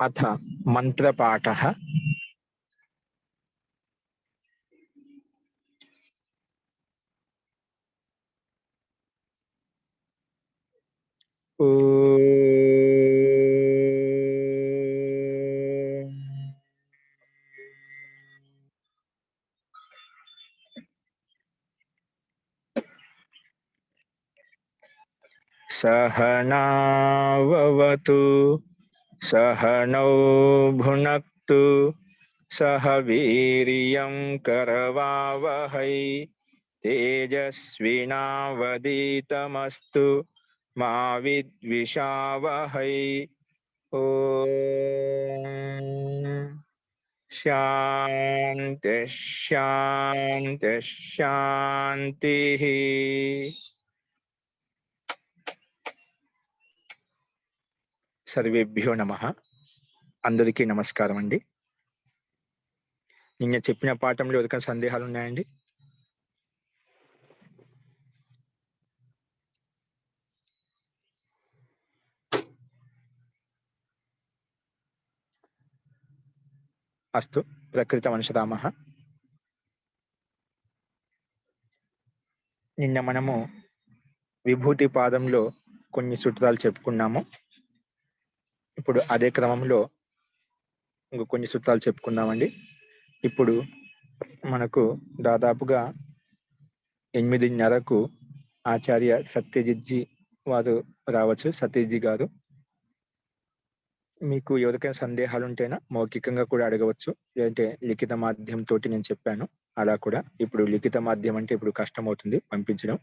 अथ मंत्रपाठः। सहनाववतु सहनौ भुनक्तु सह वीर्यं करवावहै तेजस्विनावधीतमस्तु मा विद्विषावहै। ओम शांति शांति शांतिः। సర్వేభ్యో నమః. అందరికీ నమస్కారం అండి. నిన్న చెప్పిన పాఠంలో ఎవరికైనా సందేహాలు ఉన్నాయండి? అస్తు ప్రకృతం అనుసరామః. నిన్న మనము విభూతి పాదంలో కొన్ని సూత్రాలు చెప్పుకున్నాము. ఇప్పుడు అదే క్రమంలో ఇంకో కొన్ని సూత్రాలు చెప్పుకుందామండి. ఇప్పుడు మనకు దాదాపుగా 8:30కు ఆచార్య సత్యజిత్జీ వారు రావచ్చు. సత్యజిత్జీ గారు, మీకు ఎవరికైనా సందేహాలు ఉంటేనా మౌఖికంగా కూడా అడగవచ్చు, లేదంటే లిఖిత మాధ్యమంతో నేను చెప్పాను అలా కూడా. ఇప్పుడు లిఖిత మాధ్యమం అంటే ఇప్పుడు కష్టం అవుతుంది పంపించడం.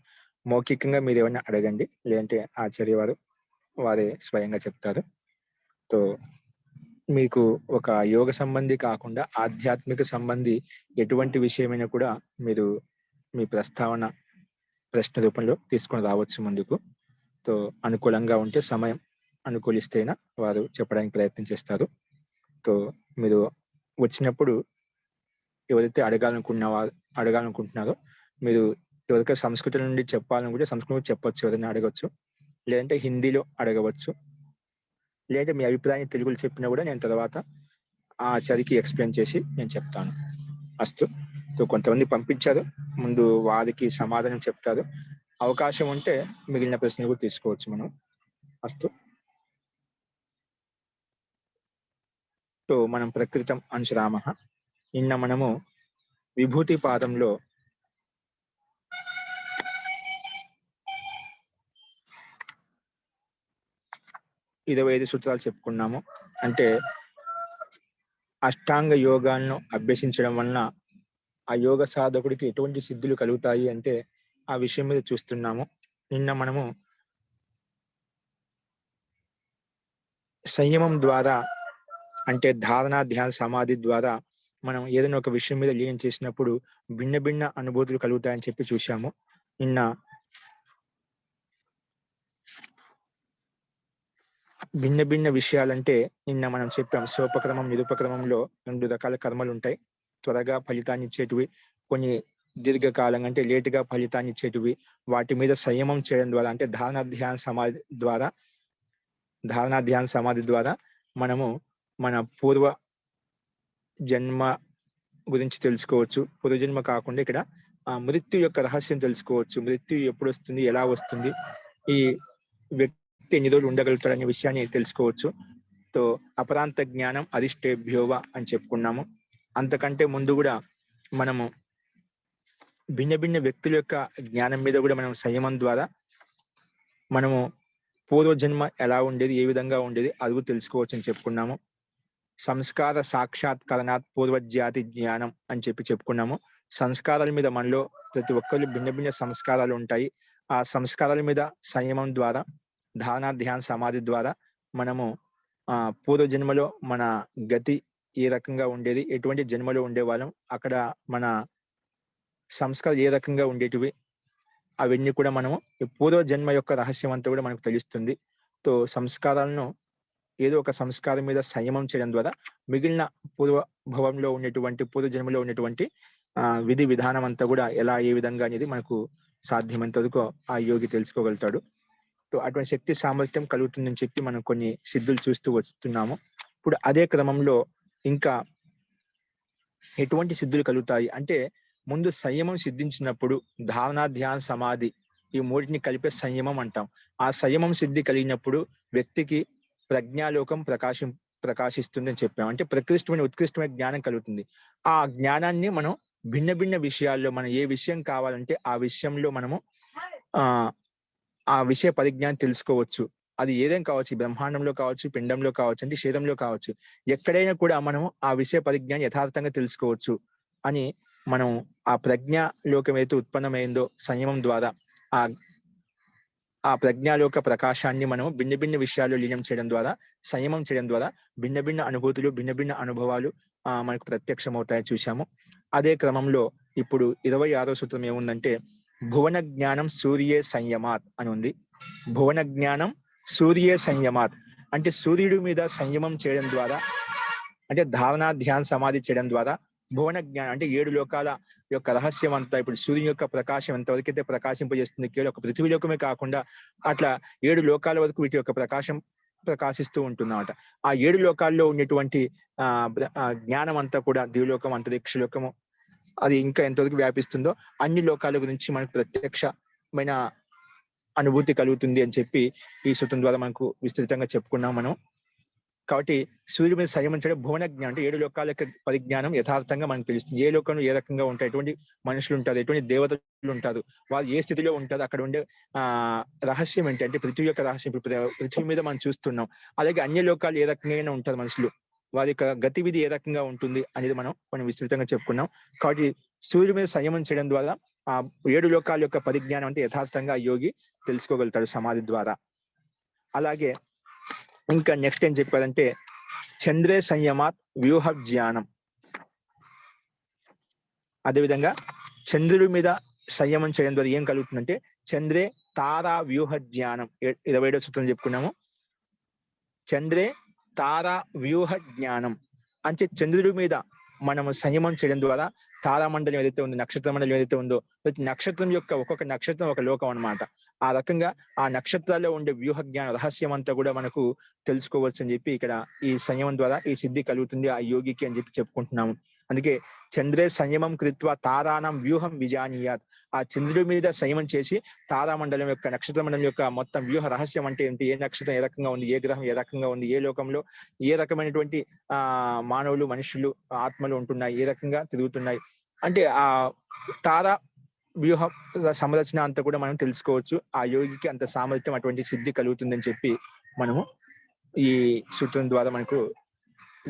మౌఖికంగా మీరు ఏమైనా అడగండి, లేదంటే ఆచార్య వారే స్వయంగా చెప్తారు. తో మీకు ఒక యోగ సంబంధి కాకుండా ఆధ్యాత్మిక సంబంధి ఎటువంటి విషయమైనా కూడా మీరు మీ ప్రస్తావన ప్రశ్న రూపంలో తీసుకొని రావచ్చు ముందుకు. తో అనుకూలంగా ఉంటే సమయం అనుకూలిస్తేనా వారు చెప్పడానికి ప్రయత్నం చేస్తారు. తో మీరు వచ్చినప్పుడు ఎవరైతే అడగాలనుకుంటున్నారో మీరు ఎవరికైనా సంస్కృతి నుండి చెప్పాలనుకుంటే సంస్కృతి చెప్పొచ్చు, ఎవరైనా అడగచ్చు, లేదంటే హిందీలో అడగవచ్చు, లేదంటే మీ అభిప్రాయం తెలుగులో చెప్పినా కూడా నేను తర్వాత ఆ చదికి ఎక్స్ప్లెయిన్ చేసి నేను చెప్తాను. అస్తు. తో కొంతమంది పంపించారు, ముందు వారికి సమాధానం చెప్తారు. అవకాశం ఉంటే మిగిలిన ప్రశ్నలు కూడా తీసుకోవచ్చు మనం. అస్తు. తో మనం ప్రకృతం అనుసరామః. నిన్న మనము విభూతి పాదంలో 25 సూత్రాలు చెప్పుకున్నాము. అంటే అష్టాంగ యోగాలను అభ్యసించడం వలన ఆ యోగ సాధకుడికి ఎటువంటి సిద్ధులు కలుగుతాయి అంటే ఆ విషయం మీద చూస్తున్నాము. నిన్న మనము సంయమం ద్వారా, అంటే ధారణ ధ్యాన సమాధి ద్వారా మనం ఏదైనా ఒక విషయం మీద లీనం చేసినప్పుడు భిన్న భిన్న అనుభూతులు కలుగుతాయని చెప్పి చూశాము. నిన్న భిన్న భిన్న విషయాలంటే నిన్న మనం చెప్పాం, సోపక్రమం నిరుపక్రమంలో 2 రకాల కర్మలు ఉంటాయి. త్వరగా ఫలితాన్ని ఇచ్చేటివి, కొన్ని దీర్ఘకాలం అంటే లేటుగా ఫలితాన్ని ఇచ్చేటివి. వాటి మీద సంయమం చేయడం ద్వారా, అంటే ధారణ ధ్యాన సమాధి ద్వారా మనము మన పూర్వ జన్మ గురించి తెలుసుకోవచ్చు. పూర్వజన్మ కాకుండా ఇక్కడ మృత్యు యొక్క రహస్యం తెలుసుకోవచ్చు. మృత్యు ఎప్పుడు వస్తుంది, ఎలా వస్తుంది, ఈ వ్యక్తి ఎన్ని రోజులు ఉండగలుగుతాడు అనే విషయాన్ని తెలుసుకోవచ్చు. తో అపరాంత జ్ఞానం అరిష్టేభ్యోవ అని చెప్పుకున్నాము. అంతకంటే ముందు కూడా మనము భిన్న భిన్న వ్యక్తుల యొక్క జ్ఞానం మీద కూడా మనం సంయమం ద్వారా మనము పూర్వజన్మ ఎలా ఉండేది, ఏ విధంగా ఉండేది అది తెలుసుకోవచ్చు అని చెప్పుకున్నాము. సంస్కార సాక్షాత్కరణాత్ పూర్వజాతి జ్ఞానం అని చెప్పుకున్నాము. సంస్కారాల మీద మనలో ప్రతి ఒక్కరు భిన్న భిన్న సంస్కారాలు ఉంటాయి. ఆ సంస్కారాల మీద సంయమం ద్వారా, ధారణ ధ్యాన సమాధి ద్వారా మనము పూర్వజన్మలో మన గతి ఏ రకంగా ఉండేది, ఎటువంటి జన్మలో ఉండేవాళ్ళం, అక్కడ మన సంస్కారాలు ఏ రకంగా ఉండేటివి, అవన్నీ కూడా మనము పూర్వజన్మ యొక్క రహస్యం అంతా కూడా మనకు తెలుస్తుంది. తో సంస్కారాలను ఏదో ఒక సంస్కారం మీద సంయమం చేయడం ద్వారా మిగిలిన పూర్వభవంలో ఉన్నటువంటి పూర్వజన్మలో ఉన్నటువంటి విధి విధానం అంతా కూడా ఎలా ఏ విధంగా అనేది మనకు సాధ్యమైనంత వరకు ఆ యోగి తెలుసుకోగలుగుతాడు. సో అటువంటి శక్తి సామర్థ్యం కలుగుతుందని చెప్పి మనం కొన్ని సిద్ధులు చూస్తూ వస్తున్నాము. ఇప్పుడు అదే క్రమంలో ఇంకా ఎటువంటి సిద్ధులు కలుగుతాయి అంటే, ముందు సంయమం సిద్ధించినప్పుడు ధారణ, ధ్యాన, సమాధి ఈ మూడిటిని కలిపే సంయమం అంటాం. ఆ సంయమం సిద్ధి కలిగినప్పుడు వ్యక్తికి ప్రజ్ఞాలోకం ప్రకాశిస్తుందని చెప్పాం. అంటే ఉత్కృష్టమైన జ్ఞానం కలుగుతుంది. ఆ జ్ఞానాన్ని మనం భిన్న భిన్న విషయాల్లో మనం ఏ విషయం కావాలంటే ఆ విషయంలో మనము ఆ ఆ విషయ పరిజ్ఞానం తెలుసుకోవచ్చు. అది ఏదైనా కావచ్చు, బ్రహ్మాండంలో కావచ్చు, పిండంలో కావచ్చు, అంటే శరీరంలో కావచ్చు. ఎక్కడైనా కూడా మనము ఆ విషయ పరిజ్ఞానం యథార్థంగా తెలుసుకోవచ్చు అని మనం ఆ ప్రజ్ఞాలోకం ఏదైతే ఉత్పన్నమైందో సంయమం ద్వారా ఆ ఆ ప్రజ్ఞాలోక ప్రకాశాన్ని మనం భిన్న భిన్న విషయాల్లో లీనం చేయడం ద్వారా, సంయమం చేయడం ద్వారా భిన్న భిన్న అనుభూతులు, భిన్న భిన్న అనుభవాలు మనకు ప్రత్యక్షమవుతాయని చూశాము. అదే క్రమంలో ఇప్పుడు 26వ సూత్రం ఏముందంటే, భువన జ్ఞానం సూర్యే సంయమాత్ అని ఉంది. భువన జ్ఞానం సూర్యే సంయమాత్ అంటే సూర్యుడి మీద సంయమం చేయడం ద్వారా, అంటే ధారణ, ధ్యాన, సమాధి చేయడం ద్వారా భువన జ్ఞానం అంటే 7 లోకాల యొక్క రహస్యం అంతా, ఇప్పుడు సూర్యుని యొక్క ప్రకాశం ఎంతవరకైతే ప్రకాశింపజేస్తుంది, కేవలం ఒక పృథ్వీ లోకమే కాకుండా అట్లా 7 లోకాల వరకు వీటి యొక్క ప్రకాశం ప్రకాశిస్తూ ఉంటుందన్నమాట. ఆ 7 లోకాల్లో ఉన్నటువంటి జ్ఞానం అంతా కూడా ద్విలోకం, అంతరిక్ష లోకము, అది ఇంకా ఎంతవరకు వ్యాపిస్తుందో అన్ని లోకాల గురించి మనకు ప్రత్యక్షమైన అనుభూతి కలుగుతుంది అని చెప్పి ఈ సూత్రం ద్వారా మనకు విస్తృతంగా చెప్పుకున్నాం మనం. కాబట్టి సూర్యుడి మీద సంయమించడం భువన జ్ఞానం అంటే 7 లోకాల యొక్క పరిజ్ఞానం యథార్థంగా మనకు తెలుస్తుంది. ఏ లోకంలో ఏ రకంగా ఉంటారు, ఎటువంటి మనుషులు ఉంటారు, ఎటువంటి దేవతలు ఉంటారు, వాళ్ళు ఏ స్థితిలో ఉంటారు, అక్కడ ఉండే రహస్యం ఏంటి అంటే పృథ్వీ యొక్క రహస్యం. ఇప్పుడు పృథ్వీ మీద మనం చూస్తున్నాం. అలాగే అన్య లోకాలు ఏ రకంగా ఉంటారు మనుషులు, వారి యొక్క గతివిధి ఏ రకంగా ఉంటుంది అనేది మనం విస్తృతంగా చెప్పుకున్నాం. కాబట్టి సూర్యుడి మీద సంయమం చేయడం ద్వారా ఆ 7 లోకాల యొక్క పరిజ్ఞానం అంటే యథార్థంగా యోగి తెలుసుకోగలుగుతాడు సమాధి ద్వారా. అలాగే ఇంకా నెక్స్ట్ ఏం చెప్పారంటే, చంద్రే సంయమాత్ వ్యూహ జ్ఞానం. అదేవిధంగా చంద్రుడి మీద సంయమం చేయడం ద్వారా ఏం కలుగుతుందంటే, చంద్రే తారా వ్యూహ జ్ఞానం 27వ సూత్రం చెప్పుకున్నాము. చంద్రే తారా వ్యూహ జ్ఞానం అంటే చంద్రుడి మీద మనము సంయమం చేయడం ద్వారా తారామండలం ఏదైతే ఉందో, నక్షత్ర మండలం ఏదైతే ఉందో, ప్రతి నక్షత్రం యొక్క ఒక్కొక్క నక్షత్రం ఒక లోకం అన్నమాట. ఆ రకంగా ఆ నక్షత్రాల్లో ఉండే వ్యూహ జ్ఞాన రహస్యం అంతా కూడా మనకు తెలుసుకోవచ్చు అని చెప్పి ఇక్కడ ఈ సంయమం ద్వారా ఈ సిద్ధి కలుగుతుంది ఆ యోగికి అని చెప్పి చెప్పుకుంటున్నాము. అందుకే చంద్రే సంయమం కృత్వ తారానం వ్యూహం విజానీయాత్. ఆ చంద్రుడి మీద సంయమం చేసి తారామండలం యొక్క, నక్షత్ర మండలం యొక్క మొత్తం వ్యూహ రహస్యం అంటే ఏంటి, ఏ నక్షత్రం ఏ రకంగా ఉంది, ఏ గ్రహం ఏ రకంగా ఉంది, ఏ లోకంలో ఏ రకమైనటువంటి మానవులు, మనుషులు, ఆత్మలు ఉంటున్నాయి, ఏ రకంగా తిరుగుతున్నాయి అంటే ఆ తారా వ్యూహ సంరచన అంతా కూడా మనం తెలుసుకోవచ్చు. ఆ యోగికి అంత సామర్థ్యం, అటువంటి సిద్ధి కలుగుతుందని చెప్పి మనము ఈ సూత్రం ద్వారా మనకు,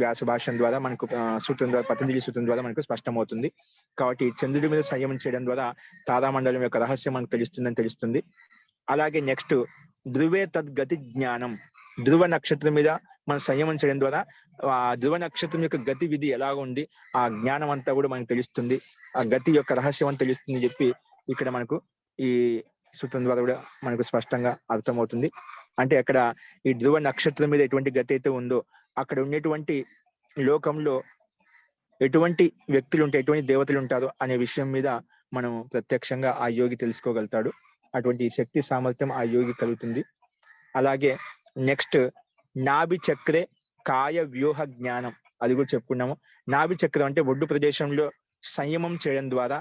వ్యాస భాషం ద్వారా మనకు సూత్రం ద్వారా, పతంజలి సూత్రం ద్వారా మనకు స్పష్టమవుతుంది. కాబట్టి చంద్రుడి మీద సంయమం చేయడం ద్వారా తారామండలం యొక్క రహస్యం మనకు తెలుస్తుంది. అలాగే నెక్స్ట్ ధ్రువే తద్గతి జ్ఞానం. ధ్రువ నక్షత్రం మీద మనం సంయమం చేయడం ద్వారా ఆ ధ్రువ నక్షత్రం యొక్క గతి విధి ఎలాగ ఉంది, ఆ జ్ఞానం అంతా కూడా మనకు తెలుస్తుంది. ఆ గతి యొక్క రహస్యం అని తెలుస్తుంది చెప్పి ఇక్కడ మనకు ఈ సూత్రం ద్వారా కూడా మనకు స్పష్టంగా అర్థమవుతుంది. అంటే అక్కడ ఈ ధ్రువ నక్షత్రం మీద ఎటువంటి గతి అయితే ఉందో, అక్కడ ఉన్నటువంటి లోకంలో ఎటువంటి వ్యక్తులు ఉంటాయి, ఎటువంటి దేవతలు ఉంటారో అనే విషయం మీద మనం ప్రత్యక్షంగా ఆ యోగి తెలుసుకోగలుగుతాడు. అటువంటి శక్తి సామర్థ్యం ఆ యోగి కలుగుతుంది. అలాగే నెక్స్ట్ నాభి చక్రే కాయ వ్యూహ జ్ఞానం, అది కూడా చెప్పుకున్నాము. నాభి చక్రం అంటే ఒడ్డు ప్రదేశంలో సంయమం చేయడం ద్వారా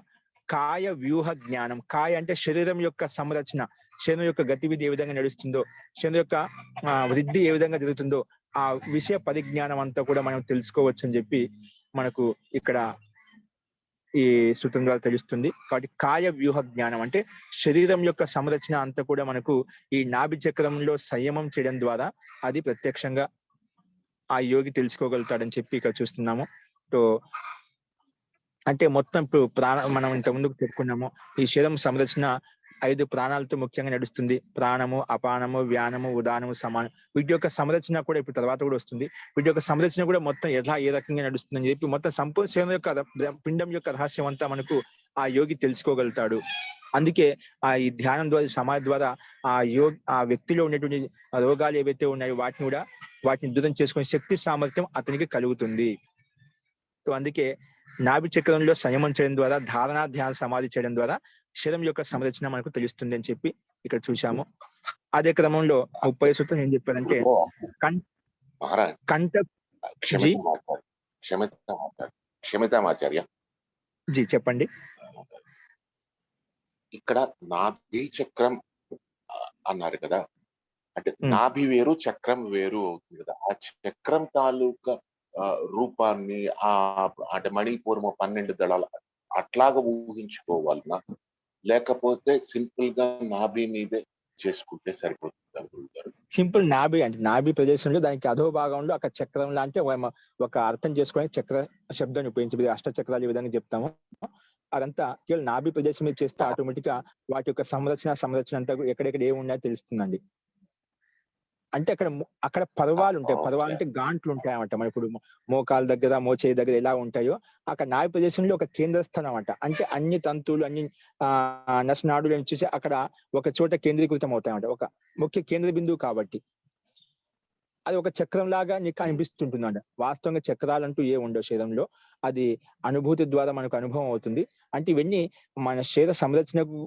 కాయ వ్యూహ జ్ఞానం. కాయ అంటే శరీరం యొక్క సంరచన, శరీరం యొక్క గతివిధి ఏ విధంగా నడుస్తుందో, శరీరం యొక్క వృద్ధి ఏ విధంగా జరుగుతుందో ఆ విషయ పరిజ్ఞానం అంతా కూడా మనం తెలుసుకోవచ్చు అని చెప్పి మనకు ఇక్కడ ఈ సూత్రం ద్వారా తెలుస్తుంది. కాబట్టి కాయ వ్యూహ జ్ఞానం అంటే శరీరం యొక్క సంరచన అంతా కూడా మనకు ఈ నాభి చక్రంలో సంయమం చేయడం ద్వారా అది ప్రత్యక్షంగా ఆ యోగి తెలుసుకోగలుగుతాడని చెప్పి ఇక్కడ చూస్తున్నాము. సో అంటే మొత్తం ఇప్పుడు మనం ఇంత ముందుకు చెప్పుకున్నాము, ఈ శరీరం సంరచన 5 ప్రాణాలతో ముఖ్యంగా నడుస్తుంది. ప్రాణము, అపానము, వ్యానము, ఉదానము, సమానం. వీటి యొక్క సంరచన కూడా ఇప్పుడు తర్వాత కూడా వస్తుంది. వీటి యొక్క సంరచన కూడా మొత్తం ఏ రకంగా నడుస్తుందని చెప్పి మొత్తం సంపూర్ణ శరీరం యొక్క పిండం యొక్క రహస్యం అంతా మనకు ఆ యోగి తెలుసుకోగలుగుతాడు. అందుకే ఈ ధ్యానం ద్వారా, సమాధి ద్వారా ఆ వ్యక్తిలో ఉన్నటువంటి రోగాలు ఏవైతే ఉన్నాయో వాటిని దూరం చేసుకునే శక్తి సామర్థ్యం అతనికి కలుగుతుంది. సో అందుకే నాభి చక్రంలో సంయమం చేయడం ద్వారా, ధారణ, ధ్యాన, సమాధి చేయడం ద్వారా శరీరం యొక్క సంరచన మనకు తెలుస్తుంది అని చెప్పి ఇక్కడ చూశాము. అదే క్రమంలో 30 సూత్రం ఏం చెప్పారంటే మహారాజ్ కంఠ జీ క్షమితామాచార్య జీ చెప్పండి. ఇక్కడ నాభి చక్రం అన్నారు కదా, అంటే నాభి వేరు చక్రం వేరు అవుతుంది కదా. ఆ చక్రం తాలూకా రూపాన్ని అంటే మణిపూర్మ 12 దళాలు అట్లాగా ఊహించుకోవాలన్నా, లేకపోతే సింపుల్ గా నాభి మీదే చేసుకుంటే సరిపోతుంది అనుకుంటారు? సింపుల్ నాభి అంటే నాభి ప్రదేశంలో దానికి అధో భాగంలో అక్కడ చక్రం లాంటి ఒక అర్థం చేసుకోవడానికి చక్ర శబ్దాన్ని ఉపయోగించి అష్ట చక్రాలు ఈ విధంగా చెప్తాము. అదంతా కేవలం నాభి ప్రదేశం మీద చేస్తే ఆటోమేటిక్ గా వాటి యొక్క సంరచన అంతా ఎక్కడెక్కడ ఏమున్నాయో తెలుస్తుందండి. అంటే అక్కడ పర్వాలు ఉంటాయి. పర్వాలు అంటే గాంట్లు ఉంటాయి అన్నమాట. మన ఇప్పుడు మోకాల దగ్గర, మోచేయి దగ్గర ఎలా ఉంటాయో అక్కడ నాభి ప్రదేశంలో ఒక కేంద్ర స్థానం అన్నమాట. అంటే అన్ని తంతువులు, అన్ని నసనాడులు అని చూసి అక్కడ ఒక చోట కేంద్రీకృతం అవుతాయి అన్నమాట. ఒక ముఖ్య కేంద్ర బిందువు కాబట్టి అది ఒక చక్రం లాగా నీకు అనిపిస్తుంటుంది అంట. వాస్తవంగా చక్రాలు అంటూ ఏ ఉండవు శరీరంలో. అది అనుభూతి ద్వారా మనకు అనుభవం అవుతుంది. అంటే ఇవన్నీ మన శరీర సంరచనకు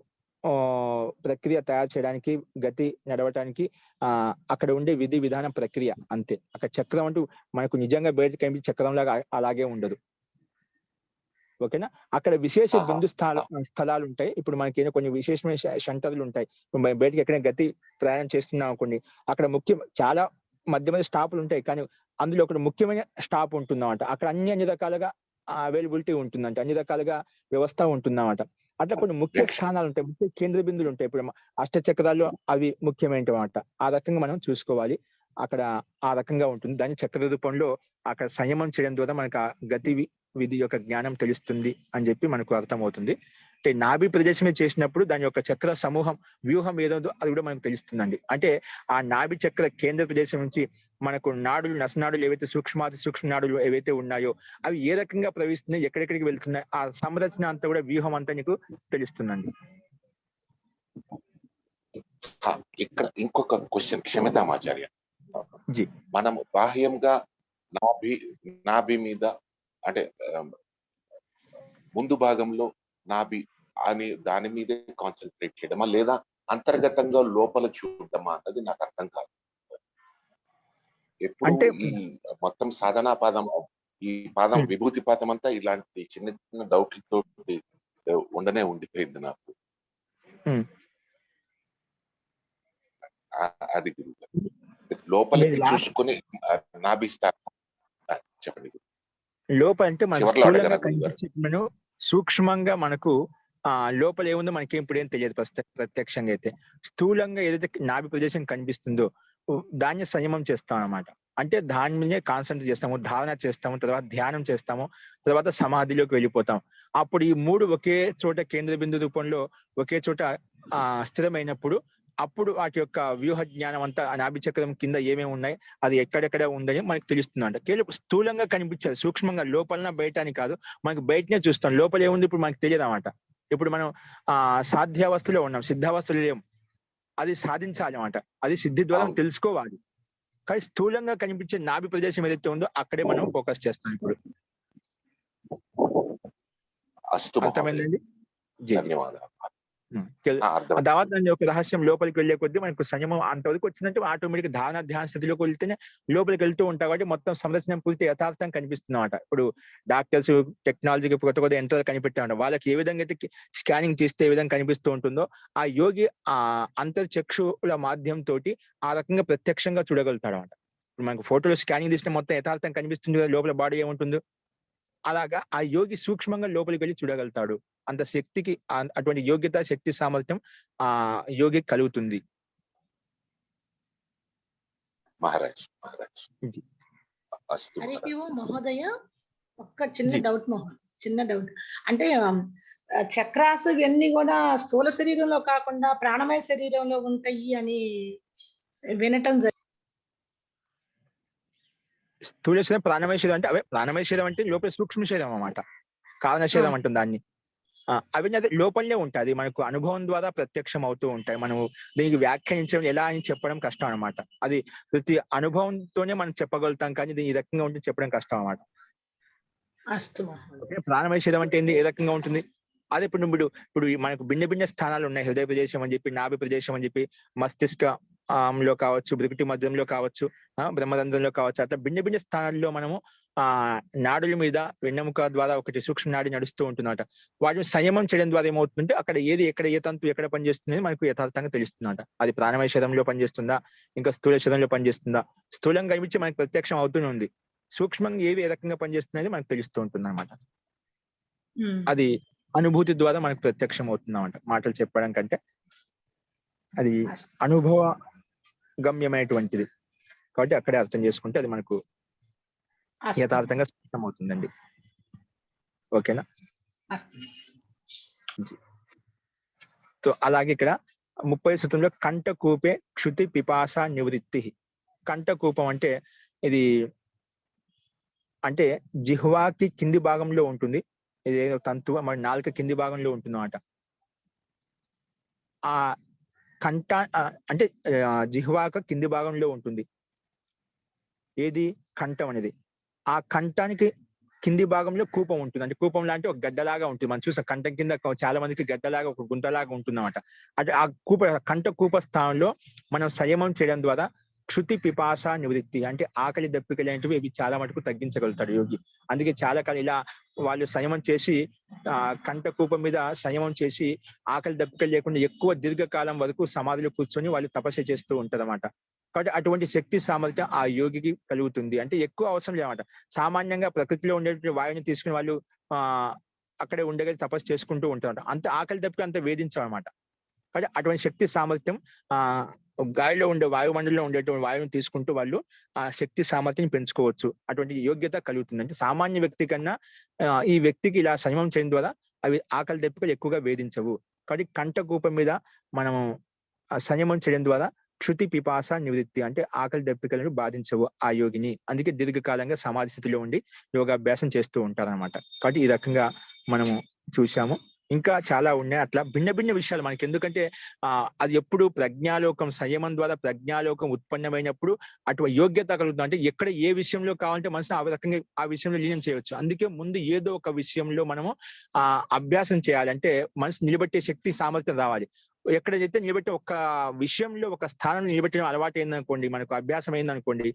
ప్రక్రియ తయారు చేయడానికి, గతి నడవటానికి అక్కడ ఉండే విధి విధానం ప్రక్రియ అంతే. అక్కడ చక్రం అంటూ మనకు నిజంగా బయటకు కనిపించే చక్రం లాగా అలాగే ఉండదు. ఓకేనా? అక్కడ విశేష బిందు స్థలాలు ఉంటాయి. ఇప్పుడు మనకి కొన్ని విశేషమైన సెంటర్లు ఉంటాయి. బయటకి ఎక్కడైనా గతి ప్రయాణం చేస్తున్నాం అనుకోండి, అక్కడ చాలా మధ్య మధ్య స్టాపులు ఉంటాయి. కానీ అందులో ఒక ముఖ్యమైన స్టాప్ ఉంటుందన్నమాట. అక్కడ అన్ని రకాలుగా అవైలబిలిటీ ఉంటుందంట, అన్ని రకాలుగా వ్యవస్థ ఉంటుందన్నమాట. అట్లా కొన్ని ముఖ్య స్థానాలు ఉంటాయి, ముఖ్య కేంద్ర బిందువులు ఉంటాయి. ఇప్పుడు అష్టచక్రాలు అవి ముఖ్యమైనమాట. ఆ రకంగా మనం చూసుకోవాలి. అక్కడ ఆ రకంగా ఉంటుంది. దాని చక్ర రూపంలో అక్కడ సంయమం చేయడం ద్వారా మనకు ఆ గతి విధి యొక్క జ్ఞానం తెలుస్తుంది అని చెప్పి మనకు అర్థమవుతుంది. అంటే నాభి ప్రదేశమే చేసినప్పుడు దాని యొక్క చక్ర సమూహం వ్యూహం ఏదో అది కూడా మనకు తెలుస్తుందండి. అంటే ఆ నాభి చక్ర కేంద్ర ప్రదేశం నుంచి మనకు నాడులు, నసనాడులు ఏవైతే సూక్ష్మ నాడులు ఏవైతే ఉన్నాయో అవి ఏ రకంగా ప్రవహిస్తున్నాయి, ఎక్కడెక్కడికి వెళ్తున్నాయి, ఆ సంరచన అంతా కూడా వ్యూహం అంతా నీకు తెలుస్తుందండి. ఇక్కడ ఇంకొక క్వశ్చన్, క్షమితామాచార్య. మనం బాహ్యంగా నాభి మీద అంటే ముందు భాగంలో నాభి అని దాని మీదే కాన్సన్ట్రేట్ చేయడమా, లేదా అంతర్గతంగా లోపల చూడటమా అన్నది నాకు అర్థం కాదు. ఎప్పుడు ఈ మొత్తం సాధనా పాదం, ఈ పాదం విభూతి పాదం అంతా ఇలాంటి చిన్న చిన్న డౌట్లతో ఉండనే ఉండిపోయింది నాకు. అది లోపల చూసుకుని నాభిస్తారు. చెప్పండి. లోపల అంటే మనం సూక్ష్మంగా మనకు లోపల ఏముందో మనకి ఇప్పుడు ఏం తెలియదు ప్రత్యక్షంగా. అయితే స్థూలంగా ఏదైతే నాభి ప్రదేశం కనిపిస్తుందో దాన్ని సంయమం చేస్తాం అన్నమాట. అంటే దాని మీదే కాన్సన్ట్రేట్ చేస్తాము, ధారణ చేస్తాము, తర్వాత ధ్యానం చేస్తాము, తర్వాత సమాధిలోకి వెళ్ళిపోతాం. అప్పుడు ఈ 3 ఒకే చోట కేంద్ర బిందు రూపంలో ఒకే చోట స్థిరమైనప్పుడు అప్పుడు వాటి యొక్క వ్యూహ జ్ఞానం అంతా నాభి చక్రం కింద ఏమేమి ఉన్నాయి, అది ఎక్కడెక్కడ ఉందని మనకు తెలుస్తుందంట. కేవలం స్థూలంగా కనిపించాలి, సూక్ష్మంగా లోపలన బయట అని కాదు. మనకి బయటనే చూస్తాం, లోపల ఏముంది ఇప్పుడు మనకు తెలియదు అన్నమాట. ఇప్పుడు మనం సాధ్యావస్థలో ఉన్నాం, సిద్ధావస్థలో లేం. అది సాధించాలి అన్నమాట. అది సిద్ధి ద్వారా తెలుసుకోవాలి. కానీ స్థూలంగా కనిపించే నాభి ప్రదేశం ఏదైతే ఉందో అక్కడే మనం ఫోకస్ చేస్తాం ఇప్పుడు. అర్థమైందండి? ధన్యవాదాలు. తర్వాత దాని యొక్క రహస్యం లోపలికి వెళ్లే కొద్దీ మనకు సంయమం అంతవరకు వచ్చిందంటే ఆటోమేటిక్ ధారణ ధ్యాన స్థితిలోకి వెళ్తేనే లోపలికి వెళ్తూ ఉంటాం. కాబట్టి మొత్తం సంరచన పూర్తి యథార్థం కనిపిస్తుంది అన్నమాట. ఇప్పుడు డాక్టర్స్ టెక్నాలజీకి కొత్త కొత్త యంత్రాలు కనిపెట్టామంట. వాళ్ళకి ఏ విధంగా అయితే స్కానింగ్ చేస్తే ఏ విధంగా కనిపిస్తూ ఉంటుందో ఆ యోగి అంతర్చక్షుల మాధ్యంతో ఆ రకంగా ప్రత్యక్షంగా చూడగలుగుతాడు అన్నమాట. ఇప్పుడు మనకు ఫోటోలో స్కానింగ్ తీసిన మొత్తం యథార్థం కనిపిస్తుంది కదా, లోపల బాడీ ఏముంటుందో అలాగా ఆ యోగి సూక్ష్మంగా లోపలికి వెళ్ళి చూడగలుగుతాడు. అంత శక్తికి అటువంటి యోగ్యత, శక్తి, సామర్థ్యం ఆ యోగి కలుగుతుంది. మహోదయ, ఒక్క చిన్న డౌట్ అంటే చక్రాసు ఇవన్నీ కూడా స్థూల శరీరంలో కాకుండా ప్రాణమయ శరీరంలో ఉంటాయి అని వినటం జరిగింది. స్థూల శరీరం, ప్రాణమయ శరీరం అంటే అవే. ప్రాణమయ శరీరం అంటే లోపల సూక్ష్మ శరీరం అన్నమాట, కారణ శరీరం అంటుంది దాన్ని. అవన్నీ అదే లోపలనే ఉంటాయి, మనకు అనుభవం ద్వారా ప్రత్యక్షం అవుతూ ఉంటాయి. మనం దీనికి వ్యాఖ్యానించడం ఎలా అని చెప్పడం కష్టం అనమాట. అది ప్రతి అనుభవంతోనే మనం చెప్పగలుగుతాం, కానీ దీని ఈ రకంగా ఉంటే చెప్పడం కష్టం అన్నమాట. అస్తు మహోదయ. ఓకే. ప్రాణమయ శరీరం అంటే ఏంది? ఏ రకంగా ఉంటుంది? అదే ఇప్పుడు మనకు భిన్న భిన్న స్థానాలు ఉన్నాయి. హృదయ ప్రదేశం అని చెప్పి, నాభి ప్రదేశం అని చెప్పి, మస్తిష్క లో కావచ్చు, బ్రుకుటి మధ్యంలో కావచ్చు, బ్రహ్మరంధ్రంలో కావచ్చు. అట్లా భిన్న భిన్న స్థానాల్లో మనము నాడుల మీద వెన్నెముక ద్వారా ఒకటి సూక్ష్మ నాడి నడుస్తూ ఉంటుందన్నమాట. వాటిని సంయమం చేయడం ద్వారా ఏమవుతుందంటే అక్కడ ఎక్కడ ఏ తంతు ఎక్కడ పనిచేస్తుంది మనకు యథార్థంగా తెలుస్తుందన్నమాట. అది ప్రాణమయ శరీరంలో పనిచేస్తుందా? ఇంకా స్థూల శరీరంలో పనిచేస్తుందా? స్థూలంగా కనిపించి మనకు ప్రత్యక్షం అవుతూనే ఉంది. సూక్ష్మంగా ఏవి ఏ రకంగా పనిచేస్తున్నాయని మనకు తెలుస్తూ ఉంటుందన్నమాట. అది అనుభూతి ద్వారా మనకు ప్రత్యక్షం అవుతుందన్నమాట. మాటలు చెప్పడం కంటే అది అస్తు. అనుభవ గమ్యమైనటువంటిది. కాబట్టి అక్కడే అర్థం చేసుకుంటే అది మనకు అస్తు. యథార్థంగా స్పష్టమవుతుందండి. ఓకేనా? అస్తు. సో అలాగే ఇక్కడ 30 సూత్రంలో కంఠకూపే క్షుతి పిపాస నివృత్తి. కంఠకూపం అంటే ఇది అంటే జిహ్వాకి కింది భాగంలో ఉంటుంది. ఇది ఏదో తంతువ మరి నాలుక కింది భాగంలో ఉంటుందన్నమాట. ఆ కంఠ అంటే జిహ్వాక కింది భాగంలో ఉంటుంది. ఏది? కంఠం అనేది. ఆ కంఠానికి కింది భాగంలో కూపం ఉంటుంది. అంటే కూపం లాంటి ఒక గడ్డలాగా ఉంటుంది. మనం చూసాం కంఠం కింద చాలా మందికి గడ్డలాగా ఒక గుంతలాగా ఉంటుందన్నమాట. అంటే ఆ కంఠ కూప స్థానంలో మనం సంయమం చేయడం ద్వారా క్షుతి పిపాస నివృత్తి అంటే ఆకలి దప్పికలు లాంటివి ఇవి చాలా మటుకు తగ్గించగలుగుతాడు యోగి. అందుకే చాలా కాలం ఇలా వాళ్ళు సంయమం చేసి కంఠ కూపం మీద సంయమం చేసి ఆకలి దప్పికలు లేకుండా ఎక్కువ దీర్ఘకాలం వరకు సమాధిలో కూర్చొని వాళ్ళు తపస్సు చేస్తూ ఉంటారన్నమాట. కాబట్టి అటువంటి శక్తి సామర్థ్యం ఆ యోగికి కలుగుతుంది. అంటే ఎక్కువ అవసరం లేదన్నమాట. సామాన్యంగా ప్రకృతిలో ఉండేటువంటి వాయువుని తీసుకుని వాళ్ళు అక్కడే ఉండగలిగి తపస్సు చేసుకుంటూ ఉంటారు. అంత ఆకలి దప్పిక అంత వేధించమన్నమాట. కాబట్టి అటువంటి శక్తి సామర్థ్యం గాలిలో ఉండే వాయుమండలంలో ఉండేటువంటి వాయువుని తీసుకుంటూ వాళ్ళు ఆ శక్తి సామర్థ్యం పెంచుకోవచ్చు. అటువంటి యోగ్యత కలుగుతుంది. అంటే సామాన్య వ్యక్తి కన్నా ఈ వ్యక్తికి ఇలా సంయమం చేయడం ద్వారా అవి ఆకలి దప్పికలు ఎక్కువగా వేధించవు. కాబట్టి కంఠకూపం మీద మనము సంయమం చేయడం ద్వారా క్షుతి పిపాస నివృత్తి అంటే ఆకలి దప్పికలను బాధించవు ఆ యోగిని. అందుకే దీర్ఘకాలంగా సమాధి స్థితిలో ఉండి యోగాభ్యాసం చేస్తూ ఉంటారన్నమాట. కాబట్టి ఈ రకంగా మనము చూశాము. ఇంకా చాలా ఉన్నాయి. అట్లా భిన్న భిన్న విషయాలు మనకి ఎందుకంటే అది ఎప్పుడు ప్రజ్ఞాలోకం సంయమం ద్వారా ప్రజ్ఞాలోకం ఉత్పన్నమైనప్పుడు అటువంటి యోగ్యత కలుగుతుంది. అంటే ఎక్కడ ఏ విషయంలో కావాలంటే మనసుని ఆ రకంగా ఆ విషయంలో లీనం చేయవచ్చు. అందుకే ముందు ఏదో ఒక విషయంలో మనము అభ్యాసం చేయాలి. అంటే మనసు నిలబెట్టే శక్తి సామర్థ్యం రావాలి. ఎక్కడైతే నిలబెట్టి ఒక విషయంలో ఒక స్థానంలో నిలబెట్టడం అలవాటు అయిందనుకోండి, మనకు అభ్యాసం అయిందనుకోండి,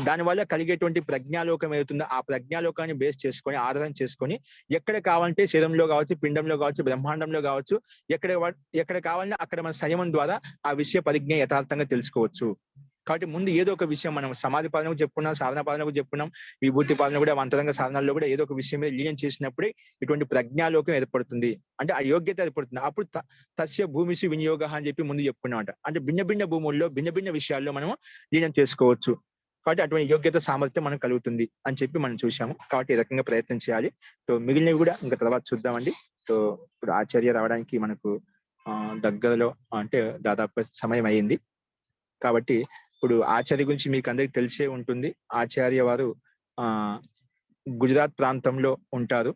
దానివల్ల కలిగేటువంటి ప్రజ్ఞాలోకం ఏదవుతుందో ఆ ప్రజ్ఞాలోకాన్ని బేస్ చేసుకొని ఆరాధన చేసుకొని ఎక్కడ కావాలంటే శరీరంలో కావచ్చు, పిండంలో కావచ్చు, బ్రహ్మాండంలో కావచ్చు, ఎక్కడ కావాలన్నా అక్కడ మన సంయమం ద్వారా ఆ విషయ పరిజ్ఞ యథార్థంగా తెలుసుకోవచ్చు. కాబట్టి ముందు ఏదో ఒక విషయం మనం సమాధి పాలనకు చెప్పుకున్నాం, సాధన పాలనకు చెప్పుకున్నాం, విభూతి పాలన కూడా అంతరంగ సాధనాల్లో కూడా ఏదో ఒక విషయం మీద లీనం చేసినప్పుడే ఇటువంటి ప్రజ్ఞాలోకం ఏర్పడుతుంది. అంటే ఆ యోగ్యత ఏర్పడుతుంది. అప్పుడు తస్య భూమిసి వినియోగ అని చెప్పి ముందు చెప్పుకున్నామంట. అంటే భిన్న భిన్న భూముల్లో భిన్న భిన్న విషయాల్లో మనము లీనం చేసుకోవచ్చు. కాబట్టి అటువంటి యోగ్యత సామర్థ్యం మనకు కలుగుతుంది అని చెప్పి మనం చూసాము. కాబట్టి ఈ రకంగా ప్రయత్నం చేయాలి. సో మిగిలినవి కూడా ఇంకా తర్వాత చూద్దామండి. సో ఇప్పుడు ఆచార్య రావడానికి మనకు దగ్గరలో అంటే దాదాపు సమయం అయ్యింది. కాబట్టి ఇప్పుడు ఆచార్య గురించి మీకు అందరికి తెలిసే ఉంటుంది. ఆచార్య వారు గుజరాత్ ప్రాంతంలో ఉంటారు.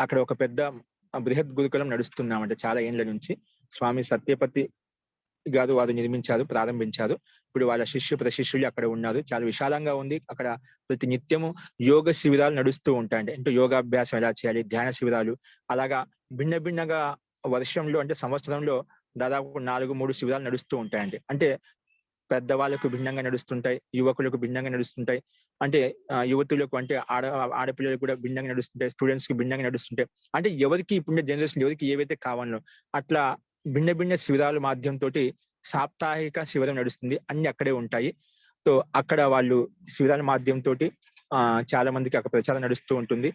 అక్కడ ఒక పెద్ద బృహత్ గురుకులం నడుస్తున్నామంటే చాలా ఏండ్ల నుంచి స్వామి సత్యపతి గారు వారు ప్రారంభించారు. ఇప్పుడు వాళ్ళ ప్రశిష్యులు అక్కడ ఉన్నారు. చాలా విశాలంగా ఉంది. అక్కడ ప్రతి నిత్యము యోగ శిబిరాలు నడుస్తూ ఉంటాయండి. అంటే యోగాభ్యాసం ఎలా చేయాలి, ధ్యాన శిబిరాలు అలాగా భిన్న భిన్నగా వర్షంలో అంటే సంవత్సరంలో దాదాపు 4-3 శిబిరాలు నడుస్తూ ఉంటాయండి. అంటే పెద్దవాళ్ళకు భిన్నంగా నడుస్తుంటాయి, యువకులకు భిన్నంగా నడుస్తుంటాయి, అంటే యువతులకు అంటే ఆడపిల్లలకు కూడా భిన్నంగా నడుస్తుంటాయి, స్టూడెంట్స్ కి భిన్నంగా నడుస్తుంటాయి. అంటే ఎవరికి ఇప్పుడు జనరేషన్ ఎవరికి ఏవైతే కావాలో అట్లా భిన్న భిన్న శిబిరాల మాధ్యంతో సాప్తాహిక శిబిరం నడుస్తుంది. అన్ని అక్కడే ఉంటాయి. సో అక్కడ వాళ్ళు శిబిరాల మాధ్యంతో చాలా మందికి అక్కడ ప్రచారం నడుస్తూ ఉంటుంది.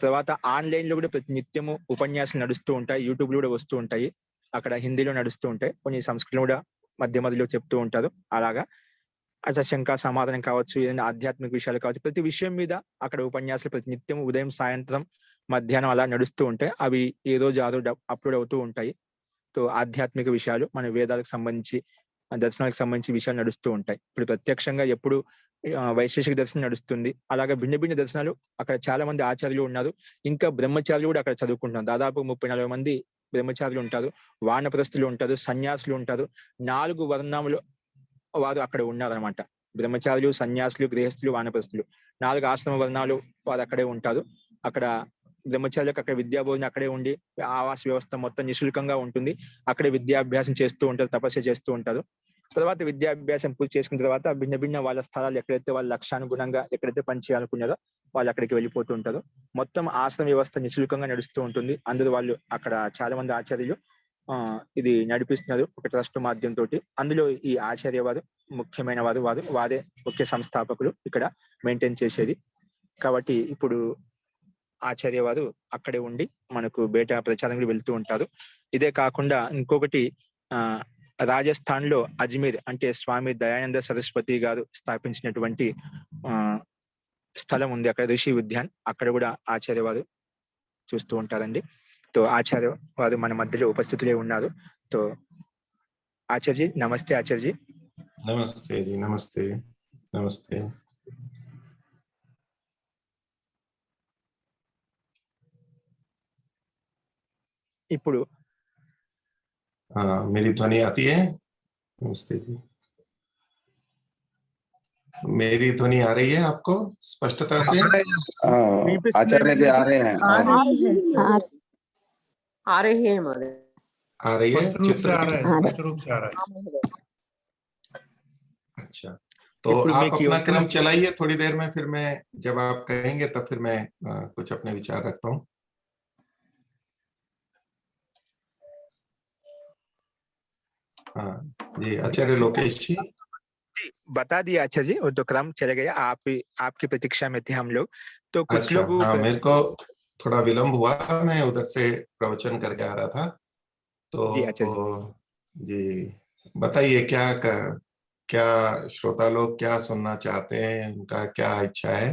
తర్వాత ఆన్లైన్ లో కూడా ప్రతి నిత్యము ఉపన్యాసాలు నడుస్తూ ఉంటాయి. యూట్యూబ్ లో కూడా వస్తూ ఉంటాయి. అక్కడ హిందీలో నడుస్తూ ఉంటాయి, కొన్ని సంస్కృతంలో కూడా మధ్య మధ్యలో చెప్తూ ఉంటారు. అలాగా అట్లా శంకా సమాధానం కావచ్చు, ఏదైనా ఆధ్యాత్మిక విషయాలు కావచ్చు, ప్రతి విషయం మీద అక్కడ ఉపన్యాసాలు ప్రతి నిత్యం ఉదయం సాయంత్రం మధ్యాహ్నం అలా నడుస్తూ ఉంటాయి. అవి ఏ రోజు ఆ రోజు అప్లోడ్ అవుతూ ఉంటాయి. సో ఆధ్యాత్మిక విషయాలు మన వేదాలకు సంబంధించి దర్శనాలకు సంబంధించి విషయాలు నడుస్తూ ఉంటాయి. ఇప్పుడు ప్రత్యక్షంగా ఎప్పుడు వైశేషిక దర్శనం నడుస్తుంది. అలాగే భిన్న భిన్న దర్శనాలు అక్కడ చాలా మంది ఆచార్యులు ఉన్నారు. ఇంకా బ్రహ్మచారులు కూడా అక్కడ చదువుకుంటున్నారు. దాదాపు 30-40 మంది బ్రహ్మచారులు ఉంటారు, వానప్రస్థులు ఉంటారు, సన్యాసులు ఉంటారు. 4 వర్ణములు వారు అక్కడ ఉన్నారనమాట. బ్రహ్మచారులు, సన్యాసులు, గృహస్థులు, వానప్రస్థులు 4 ఆశ్రమ వర్ణాలు వారు అక్కడే ఉంటారు. అక్కడ బ్రహ్మచారులకు అక్కడ విద్యాబోధన అక్కడే ఉండి ఆవాస వ్యవస్థ మొత్తం నిశుల్కంగా ఉంటుంది. అక్కడే విద్యాభ్యాసం చేస్తూ ఉంటారు, తపస్సు చేస్తూ ఉంటారు. తర్వాత విద్యాభ్యాసం పూర్తి చేసుకున్న తర్వాత భిన్న భిన్న వాళ్ళ స్థలాలు ఎక్కడైతే వాళ్ళ లక్ష్యానుగుణంగా ఎక్కడైతే పని చేయాలనుకున్నారో వాళ్ళు అక్కడికి వెళ్ళిపోతూ ఉంటారు. మొత్తం ఆశ్రమ వ్యవస్థ నిశుల్కంగా నడుస్తూ ఉంటుంది. అందరూ వాళ్ళు అక్కడ చాలా మంది ఆచార్యులు ఇది నడిపిస్తున్నారు ఒక ట్రస్ట్ మాధ్యమంతో. అందులో ఈ ఆచార్య వారు ముఖ్యమైన వారే ముఖ్య సంస్థాపకులు ఇక్కడ మెయింటైన్ చేసేది. కాబట్టి ఇప్పుడు ఆచార్య వారు అక్కడే ఉండి మనకు బయట ప్రచారంలో వెళ్తూ ఉంటారు. ఇదే కాకుండా ఇంకొకటి రాజస్థాన్ లో అజ్మీర్ అంటే స్వామి దయానంద సరస్వతి గారు స్థాపించినటువంటి స్థలం ఉంది. అక్కడ ఋషి ఉద్యాన్, అక్కడ కూడా ఆచార్య వారు చూస్తూ ఉంటారండి. तो आचार्य वाరు మన మధ్యలో ఉపస్థితులే ఉన్నారు. तो आचार्य जी नमस्ते. आचार्य जी नमस्ते जी, नमस्ते नमस्ते. ఇప్పుడు मेरी ध्वनि आती है? नमस्ते जी, मेरी ध्वनि आ रही है आपको स्पष्टता से? आचार्य जी आ रहे हैं. आ रही है हमारे, आ रही है, चित्र आ रहा है, स्पष्ट रूप से आ रहा है. अच्छा, तो आप अपना क्रम चलाइए थोड़ी देर में, फिर मैं जब आप कहेंगे तब फिर मैं कुछ अपने विचार रखता हूँ. हाँ जी, आचार्य लोकेश जी बता दिया आचार्य जी, वो तो क्रम चले गया. आपकी प्रतीक्षा में थे हम लोग. तो कुछ अच्छा, लोग हाँ, मेरे को थोड़ा विलंब हुआ, मैं उधर से प्रवचन करके आ रहा था. तो जी बताइए क्या श्रोता लोग क्या सुनना चाहते हैं, उनका क्या इच्छा है?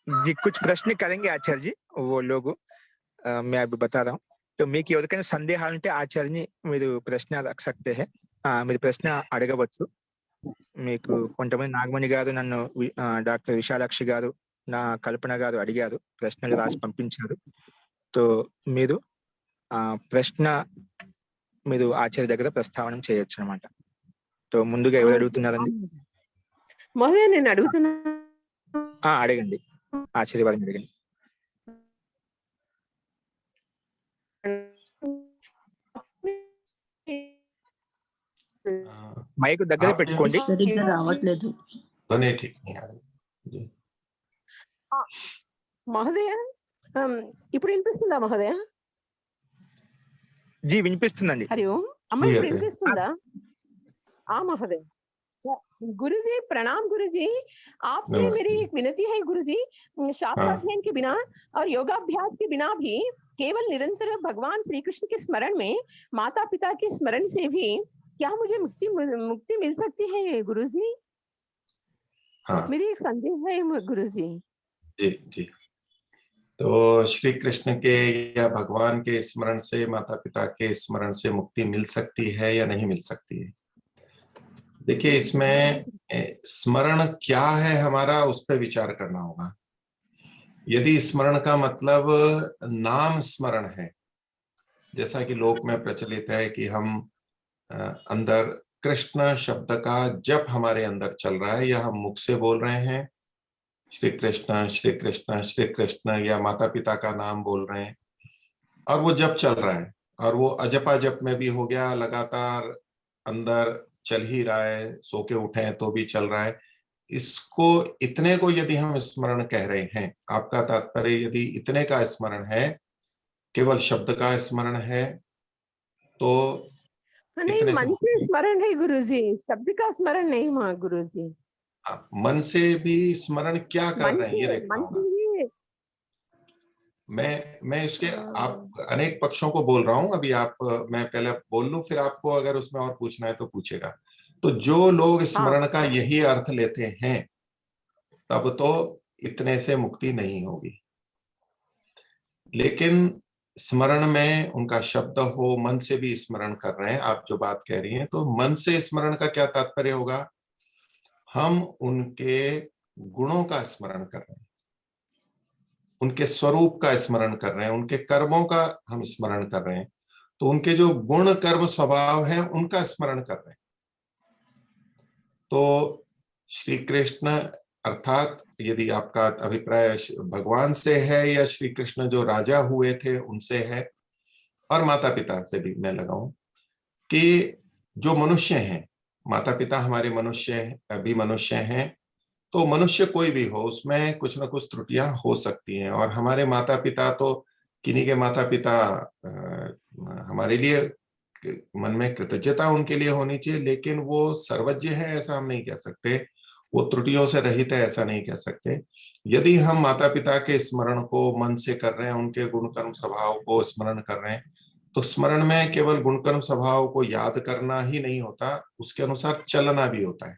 जी कुछ प्रश्न करेंगे आचार्य जी वो लोग. मैं अभी बता रहा हूँ. तो మీకు ఎవరికైనా సందేహాలు ఉంటే ఆచార్యని మీరు ప్రశ్న రక్షక్తే హే. మీరు ప్రశ్న అడగవచ్చు. మీకు కొంతమంది నాగమణి గారు, నన్ను డాక్టర్ విశాలాక్షి గారు, నా కల్పన గారు అడిగారు, ప్రశ్నలు రాసి పంపించారు. తో మీరు ప్రశ్న మీరు ఆచార్య దగ్గర ప్రస్తావన చేయొచ్చు అన్నమాట. తో ముందుగా ఎవరు అడుగుతున్నారండి? మహోదయ నేను అడుగుతున్నా. అడగండి, ఆచార్య వారిని అడగండి. మైక్ దగ్గర పెట్టుకోండి. సరిగ్గా రావట్లేదు. మహోదయ ఇప్పుడు వినిపిస్తుందా మహోదయ? జీ వినిపిస్తుందండి. హరి ఓం. అమ్మ ఇప్పుడు వినిపిస్తుందా? महोदय. गुरुजी प्रणाम गुरुजी, आपसे मेरी एक विनती है गुरुजी, शास्त्राध्ययन के बिना और योगाभ्यास के बिना भी केवल निरंतर भगवान श्री कृष्ण के स्मरण में, माता पिता के स्मरण से भी क्या मुझे मुक्ति मिल सकती है गुरुजी? मेरी एक संदेह है गुरुजी. जी जी, तो श्री कृष्ण के या भगवान के स्मरण से, माता पिता के स्मरण से मुक्ति मिल सकती है या नहीं मिल सकती है? देखिए, इसमें स्मरण क्या है हमारा, उस पर विचार करना होगा. यदि स्मरण का मतलब नाम स्मरण है, जैसा कि लोक में प्रचलित है कि हम अंदर कृष्ण शब्द का जप हमारे अंदर चल रहा है, या हम मुख से बोल रहे हैं श्री कृष्ण श्री कृष्ण श्री कृष्ण, या माता पिता का नाम बोल रहे हैं, और वो जप चल रहा है, और वो अजपा जप में भी हो गया, लगातार अंदर चल ही रहा है, सो के उठे तो भी चल रहा है. इसको, इतने को यदि हम स्मरण कह रहे हैं, आपका तात्पर्य यदि इतने का स्मरण है, केवल शब्द का स्मरण है, तो नहीं, मन से स्मरण है गुरुजी, शब्द का स्मरण नहीं हुआ गुरुजी. मन से भी स्मरण क्या कर रहे हैं ये देखना होगा. मैं इसके आप अनेक पक्षों को बोल रहा हूं. अभी मैं पहले बोल लूं, फिर आपको अगर उसमें और पूछना है तो पूछेगा. तो जो लोग स्मरण का यही अर्थ लेते हैं, तब तो इतने से मुक्ति नहीं होगी. लेकिन स्मरण में उनका शब्द हो, मन से भी स्मरण कर रहे हैं, आप जो बात कह रही हैं, तो मन से स्मरण का क्या तात्पर्य होगा? हम उनके गुणों का स्मरण कर रहे हैं, उनके स्वरूप का स्मरण कर रहे हैं, उनके कर्मों का हम स्मरण कर रहे हैं. तो उनके जो गुण कर्म स्वभाव हैं, उनका स्मरण कर रहे हैं. तो श्री कृष्ण अर्थात यदि आपका अभिप्राय भगवान से है या श्री कृष्ण जो राजा हुए थे उनसे है, और माता पिता से भी मैं लगाऊं कि जो मनुष्य हैं, माता पिता हमारे मनुष्य अभी मनुष्य हैं, तो मनुष्य कोई भी हो उसमें कुछ ना कुछ त्रुटियां हो सकती हैं। और हमारे माता पिता तो किन्हीं के माता पिता हमारे लिए मन में कृतज्ञता उनके लिए होनी चाहिए, लेकिन वो सर्वज्ञ है ऐसा हम नहीं कह सकते, वो त्रुटियों से रहित है ऐसा नहीं कह सकते। यदि हम माता पिता के स्मरण को मन से कर रहे हैं, उनके गुणकर्म स्वभाव को स्मरण कर रहे हैं, तो स्मरण में केवल गुणकर्म स्वभाव को याद करना ही नहीं होता, उसके अनुसार चलना भी होता है।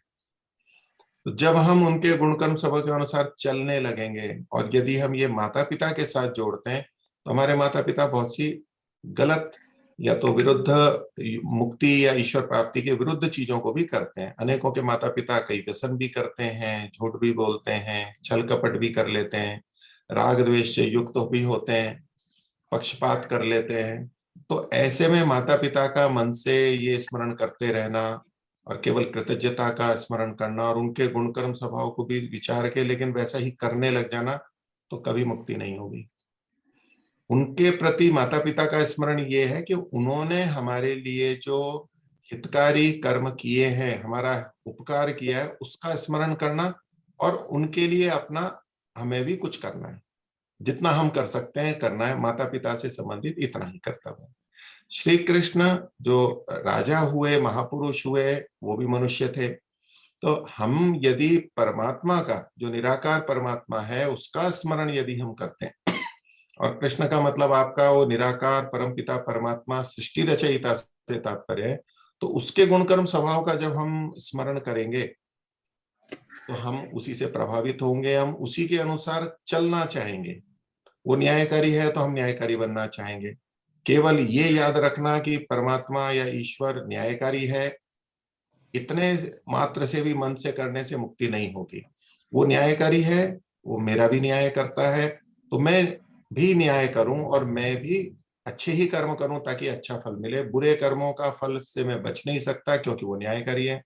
तो जब हम उनके गुणकर्म स्वभाव के अनुसार चलने लगेंगे, और यदि हम ये माता पिता के साथ जोड़ते हैं, तो हमारे माता पिता बहुत सी गलत या तो विरुद्ध मुक्ति या ईश्वर प्राप्ति के विरुद्ध चीजों को भी करते हैं। अनेकों के माता पिता कई व्यसन भी करते हैं, झूठ भी बोलते हैं, छल कपट भी कर लेते हैं, राग द्वेष से युक्त भी होते हैं, पक्षपात कर लेते हैं। तो ऐसे में माता पिता का मन से ये स्मरण करते रहना और केवल कृतज्ञता का स्मरण करना और उनके गुणकर्म स्वभाव को भी विचार के लेकिन वैसा ही करने लग जाना, तो कभी मुक्ति नहीं होगी। उनके प्रति माता पिता का स्मरण ये है कि उन्होंने हमारे लिए जो हितकारी कर्म किए हैं, हमारा उपकार किया है, उसका स्मरण करना और उनके लिए अपना हमें भी कुछ करना है, जितना हम कर सकते हैं करना है। माता पिता से संबंधित इतना ही कर्तव्य है। श्री कृष्ण जो राजा हुए, महापुरुष हुए, वो भी मनुष्य थे। तो हम यदि परमात्मा का, जो निराकार परमात्मा है, उसका स्मरण यदि हम करते हैं, और कृष्ण का मतलब आपका वो निराकार परमपिता परमात्मा सृष्टि रचयिता से तात्पर्य है, तो उसके गुणकर्म स्वभाव का जब हम स्मरण करेंगे तो हम उसी से प्रभावित होंगे, हम उसी के अनुसार चलना चाहेंगे। वो न्यायकारी है तो हम न्यायकारी बनना चाहेंगे। केवल ये याद रखना कि परमात्मा या ईश्वर न्यायकारी है, इतने मात्र से भी मन से करने से मुक्ति नहीं होगी। वो न्यायकारी है, वो मेरा भी न्याय करता है, तो मैं भी न्याय करूं और मैं भी अच्छे ही कर्म करूं ताकि अच्छा फल मिले। बुरे कर्मों का फल से मैं बच नहीं सकता क्योंकि वो न्यायकारी है।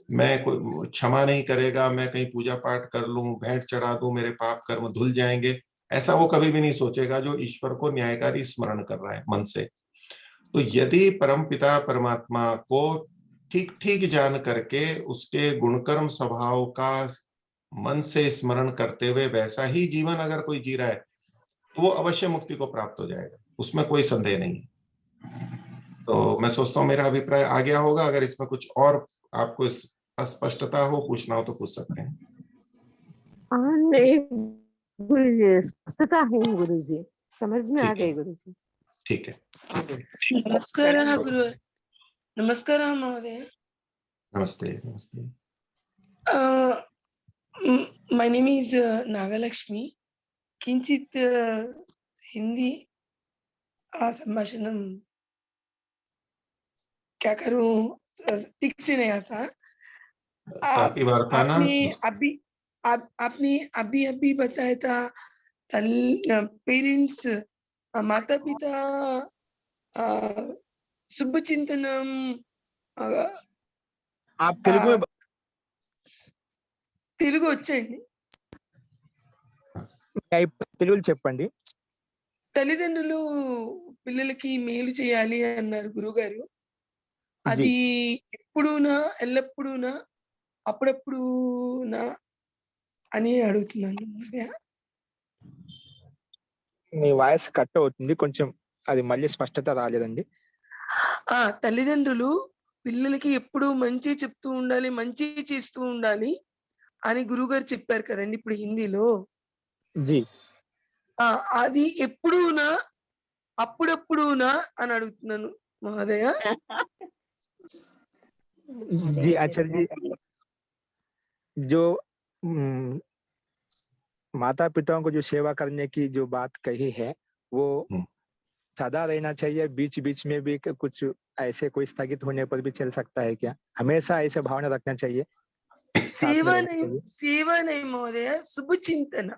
मैं कोई क्षमा नहीं करेगा, मैं कहीं पूजा पाठ कर लूं, भेंट चढ़ा दूं, मेरे पाप कर्म धुल जाएंगे, ऐसा वो कभी भी नहीं सोचेगा जो ईश्वर को न्यायकारी स्मरण कर रहा है मन से। तो यदि परम पिता परमात्मा को ठीक ठीक जान करके उसके गुणकर्म स्वभाव का मन से स्मरण करते हुए वैसा ही जीवन अगर कोई जी रहा है, तो वो अवश्य मुक्ति को प्राप्त हो जाएगा, उसमें कोई संदेह नहीं है। तो मैं सोचता हूँ मेरा अभिप्राय आ गया होगा। अगर इसमें कुछ और आपको अस्पष्टता हो, पूछना हो तो पूछ सकते हैं। नहीं गुरुजी, स्पष्टता है गुरुजी, समझ में आ गई गुरुजी। ठीक है। नमस्कारः गुरु, नमस्कारः महोदय। नमस्ते। नमस्ते। My name is Nagalakshmi. किंचित हिंदी संभाषणं क्या करूं ठीक से नहीं आता। आपने अभी बताया था पेरेंट्स, माता पिता शुभ चिंतनम। आप తెలుగు వచ్చండి? తెలుగులో చెప్పండి. తల్లిదండ్రులు పిల్లలకి మేలు చేయాలి అన్నారు గురుగారు. అది ఎప్పుడూనా, ఎల్లప్పుడూనా, అప్పుడప్పుడునా అని అడుగుతున్నాను. మీ వాయిస్ కట్ అవుతుంది, కొంచెం అది మళ్ళీ స్పష్టత రాలేదండి. తల్లిదండ్రులు పిల్లలకి ఎప్పుడు మంచి చెప్తూ ఉండాలి, మంచి చేస్తూ ఉండాలి అని గురుగారు చెప్పారు కదండి ఇప్పుడు హిందీలో. అది ఎప్పుడూనా, అప్పుడప్పుడునా అని అడుగుతున్నాను మహోదయ. जी अच्छा जी, जो माता पिताओं को जो सेवा करने की जो बात कही है, वो सदा रहना चाहिए, बीच बीच में भी कुछ ऐसे कोई स्थगित होने पर भी चल सकता है क्या? हमेशा ऐसे भावना रखना चाहिए? सेवा नहीं महोदय, शुभ चिंतन।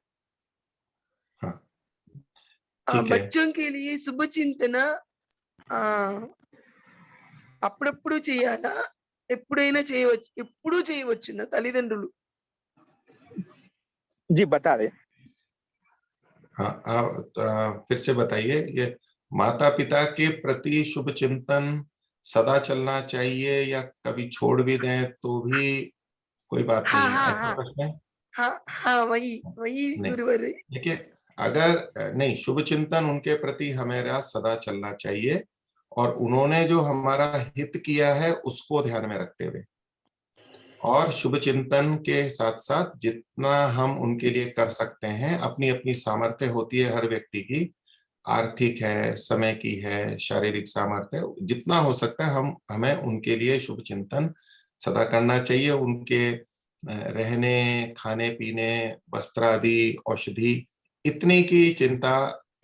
बच्चों के लिए शुभ चिंतन అప్పుడప్పుడు చేయాలా, ఎప్పుడైనా చేయవచ్చు, ఎప్పుడూ చేయవచ్చునా తల్లిదండ్రులు? जी बता रहे। हाँ, आप फिर से बताइए। ये माता पिता के प्रति शुभ चिंतन सदा चलना चाहिए या कभी छोड़ भी दें तो भी कोई बात हाँ, नहीं है, हाँ, ऐसा हाँ। प्रश्न है? हाँ, हाँ, वही नहीं, गुरुवर। देखिए, अगर नहीं, शुभ चिंतन उनके प्रति हमारा सदा चलना चाहिए और उन्होंने जो हमारा हित किया है उसको ध्यान में रखते हुए, और शुभ चिंतन के साथ साथ जितना हम उनके लिए कर सकते हैं, अपनी अपनी सामर्थ्य होती है हर व्यक्ति की, आर्थिक है, समय की है, शारीरिक सामर्थ्य, जितना हो सकता है हम हमें उनके लिए शुभ चिंतन सदा करना चाहिए। उनके रहने, खाने पीने, वस्त्र आदि, औषधि, इतनी की चिंता,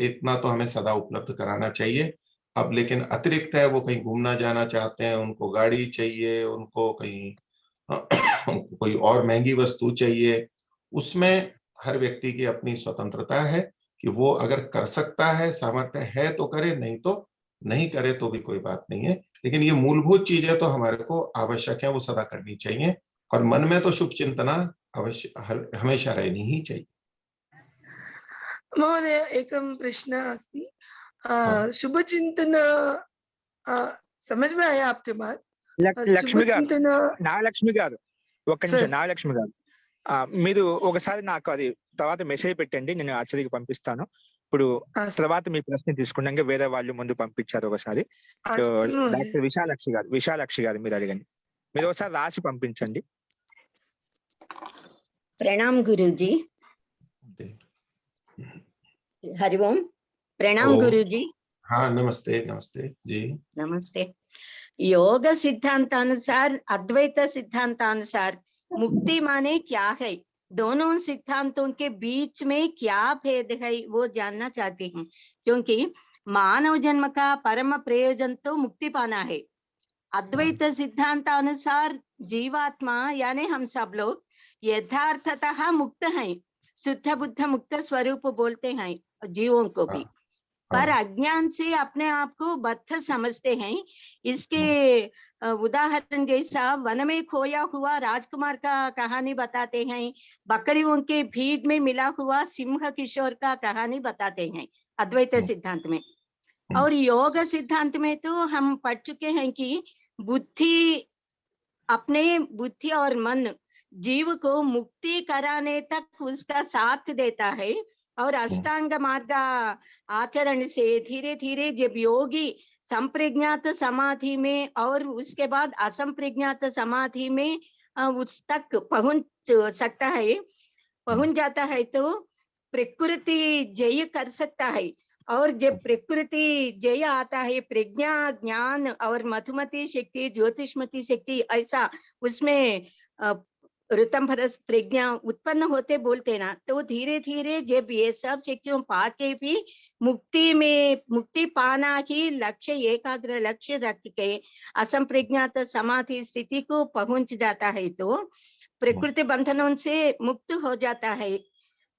इतना तो हमें सदा उपलब्ध कराना चाहिए। अब लेकिन अतिरिक्त है, वो कहीं घूमना जाना चाहते हैं, उनको गाड़ी चाहिए, उनको कहीं कोई और महंगी वस्तु चाहिए, उसमें हर व्यक्ति की अपनी स्वतंत्रता है कि वो अगर कर सकता है, सामर्थ्य है तो करे, नहीं तो नहीं करे तो भी कोई बात नहीं है। लेकिन ये मूलभूत चीजें तो हमारे को आवश्यक है, वो सदा करनी चाहिए और मन में तो शुभ चिंतना अवश्य हमेशा रहनी ही चाहिए। महोदय, एकं प्रश्नः अस्ति। हाँ। शुभ चिंतन समझ में आया आपके बात? शुभ లక్ష్మి గారు, चिंतन నాగలక్ష్మి గారు, ఒక్క నిమిషం సార్. నాగలక్ష్మి గారు. మీరు ఒకసారి నాకు అది తర్వాత మెసేజ్ పెట్టండి, నేను ఆర్చరీకి పంపిస్తాను. ఇప్పుడు తర్వాత మీ ప్రశ్న తీసుకున్నాక వేరే వాళ్ళు ముందు పంపించారు ఒకసారి. డాక్టర్ విశాలాక్షి గారు మీరు అడగండి. మీరు ఒకసారి రాసి పంపించండి. प्रणाम गुरुजी। हरिओम। प्रणाम गुरुजी। हाँ, नमस्ते नमस्ते जी। नमस्ते। योग सिद्धांतानुसार, अद्वैत सिद्धांतानुसार मुक्ति माने क्या है? दोनों सिद्धांतों के बीच में क्या भेद है वो जानना चाहती हूँ, क्योंकि मानव जन्म का परम प्रयोजन तो मुक्ति पाना है। अद्वैत सिद्धांतानुसार जीवात्मा यानी हम सब लोग यथार्थतः मुक्त हैं, शुद्ध बुद्ध मुक्त स्वरूप बोलते हैं जीवों को भी, पर अज्ञान से अपने आप को बद्ध समझते हैं। इसके उदाहरण जैसा वन में खोया हुआ राजकुमार का कहानी बताते हैं, बकरियों के भीड़ में मिला हुआ सिंह किशोर का कहानी बताते हैं अद्वैत सिद्धांत में। और योग सिद्धांत में तो हम पढ़ चुके हैं कि अपने बुद्धि और मन जीव को मुक्ति कराने तक उसका साथ देता है, और अष्टांग मार्ग आचरण से धीरे धीरे जब योगी संप्रज्ञात समाधि में और उसके बाद असंप्रज्ञात समाधि में उस तक पहुंच सकता है, पहुंच जाता है, तो प्रकृति जय कर सकता है। और जब प्रकृति जय आता है, प्रज्ञा, ज्ञान और मधुमती शक्ति, ज्योतिषमती शक्ति, ऐसा उसमें ऋतंभरस प्रज्ञा उत्पन्न होते बोलते ना, तो धीरे धीरे जब ये सब शक्तियों पाके भी मुक्ति पाना ही लक्ष्य, एकाग्र लक्ष्य रख के असंप्रज्ञात समाधि स्थिति को पहुंच जाता है, तो प्रकृति बंधनों से मुक्त हो जाता है,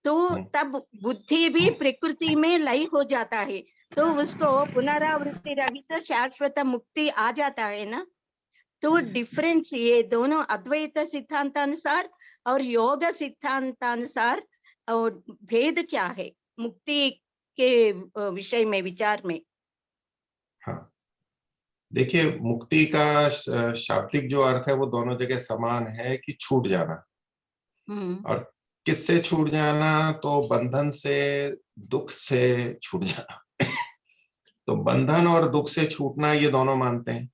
तो तब बुद्धि भी प्रकृति में लय हो जाता है, तो उसको पुनरावृत्ति रहित शाश्वत मुक्ति आ जाता है ना। तो डिफरेंस ये दोनों अद्वैत सिद्धांतानुसार और योग सिद्धांतानुसार और भेद क्या है मुक्ति के विषय में, विचार में? हाँ, देखिए, मुक्ति का शाब्दिक जो अर्थ है वो दोनों जगह समान है कि छूट जाना। और किससे छूट जाना? तो बंधन से, दुख से छूट जाना। तो बंधन और दुख से छूटना ये दोनों मानते हैं,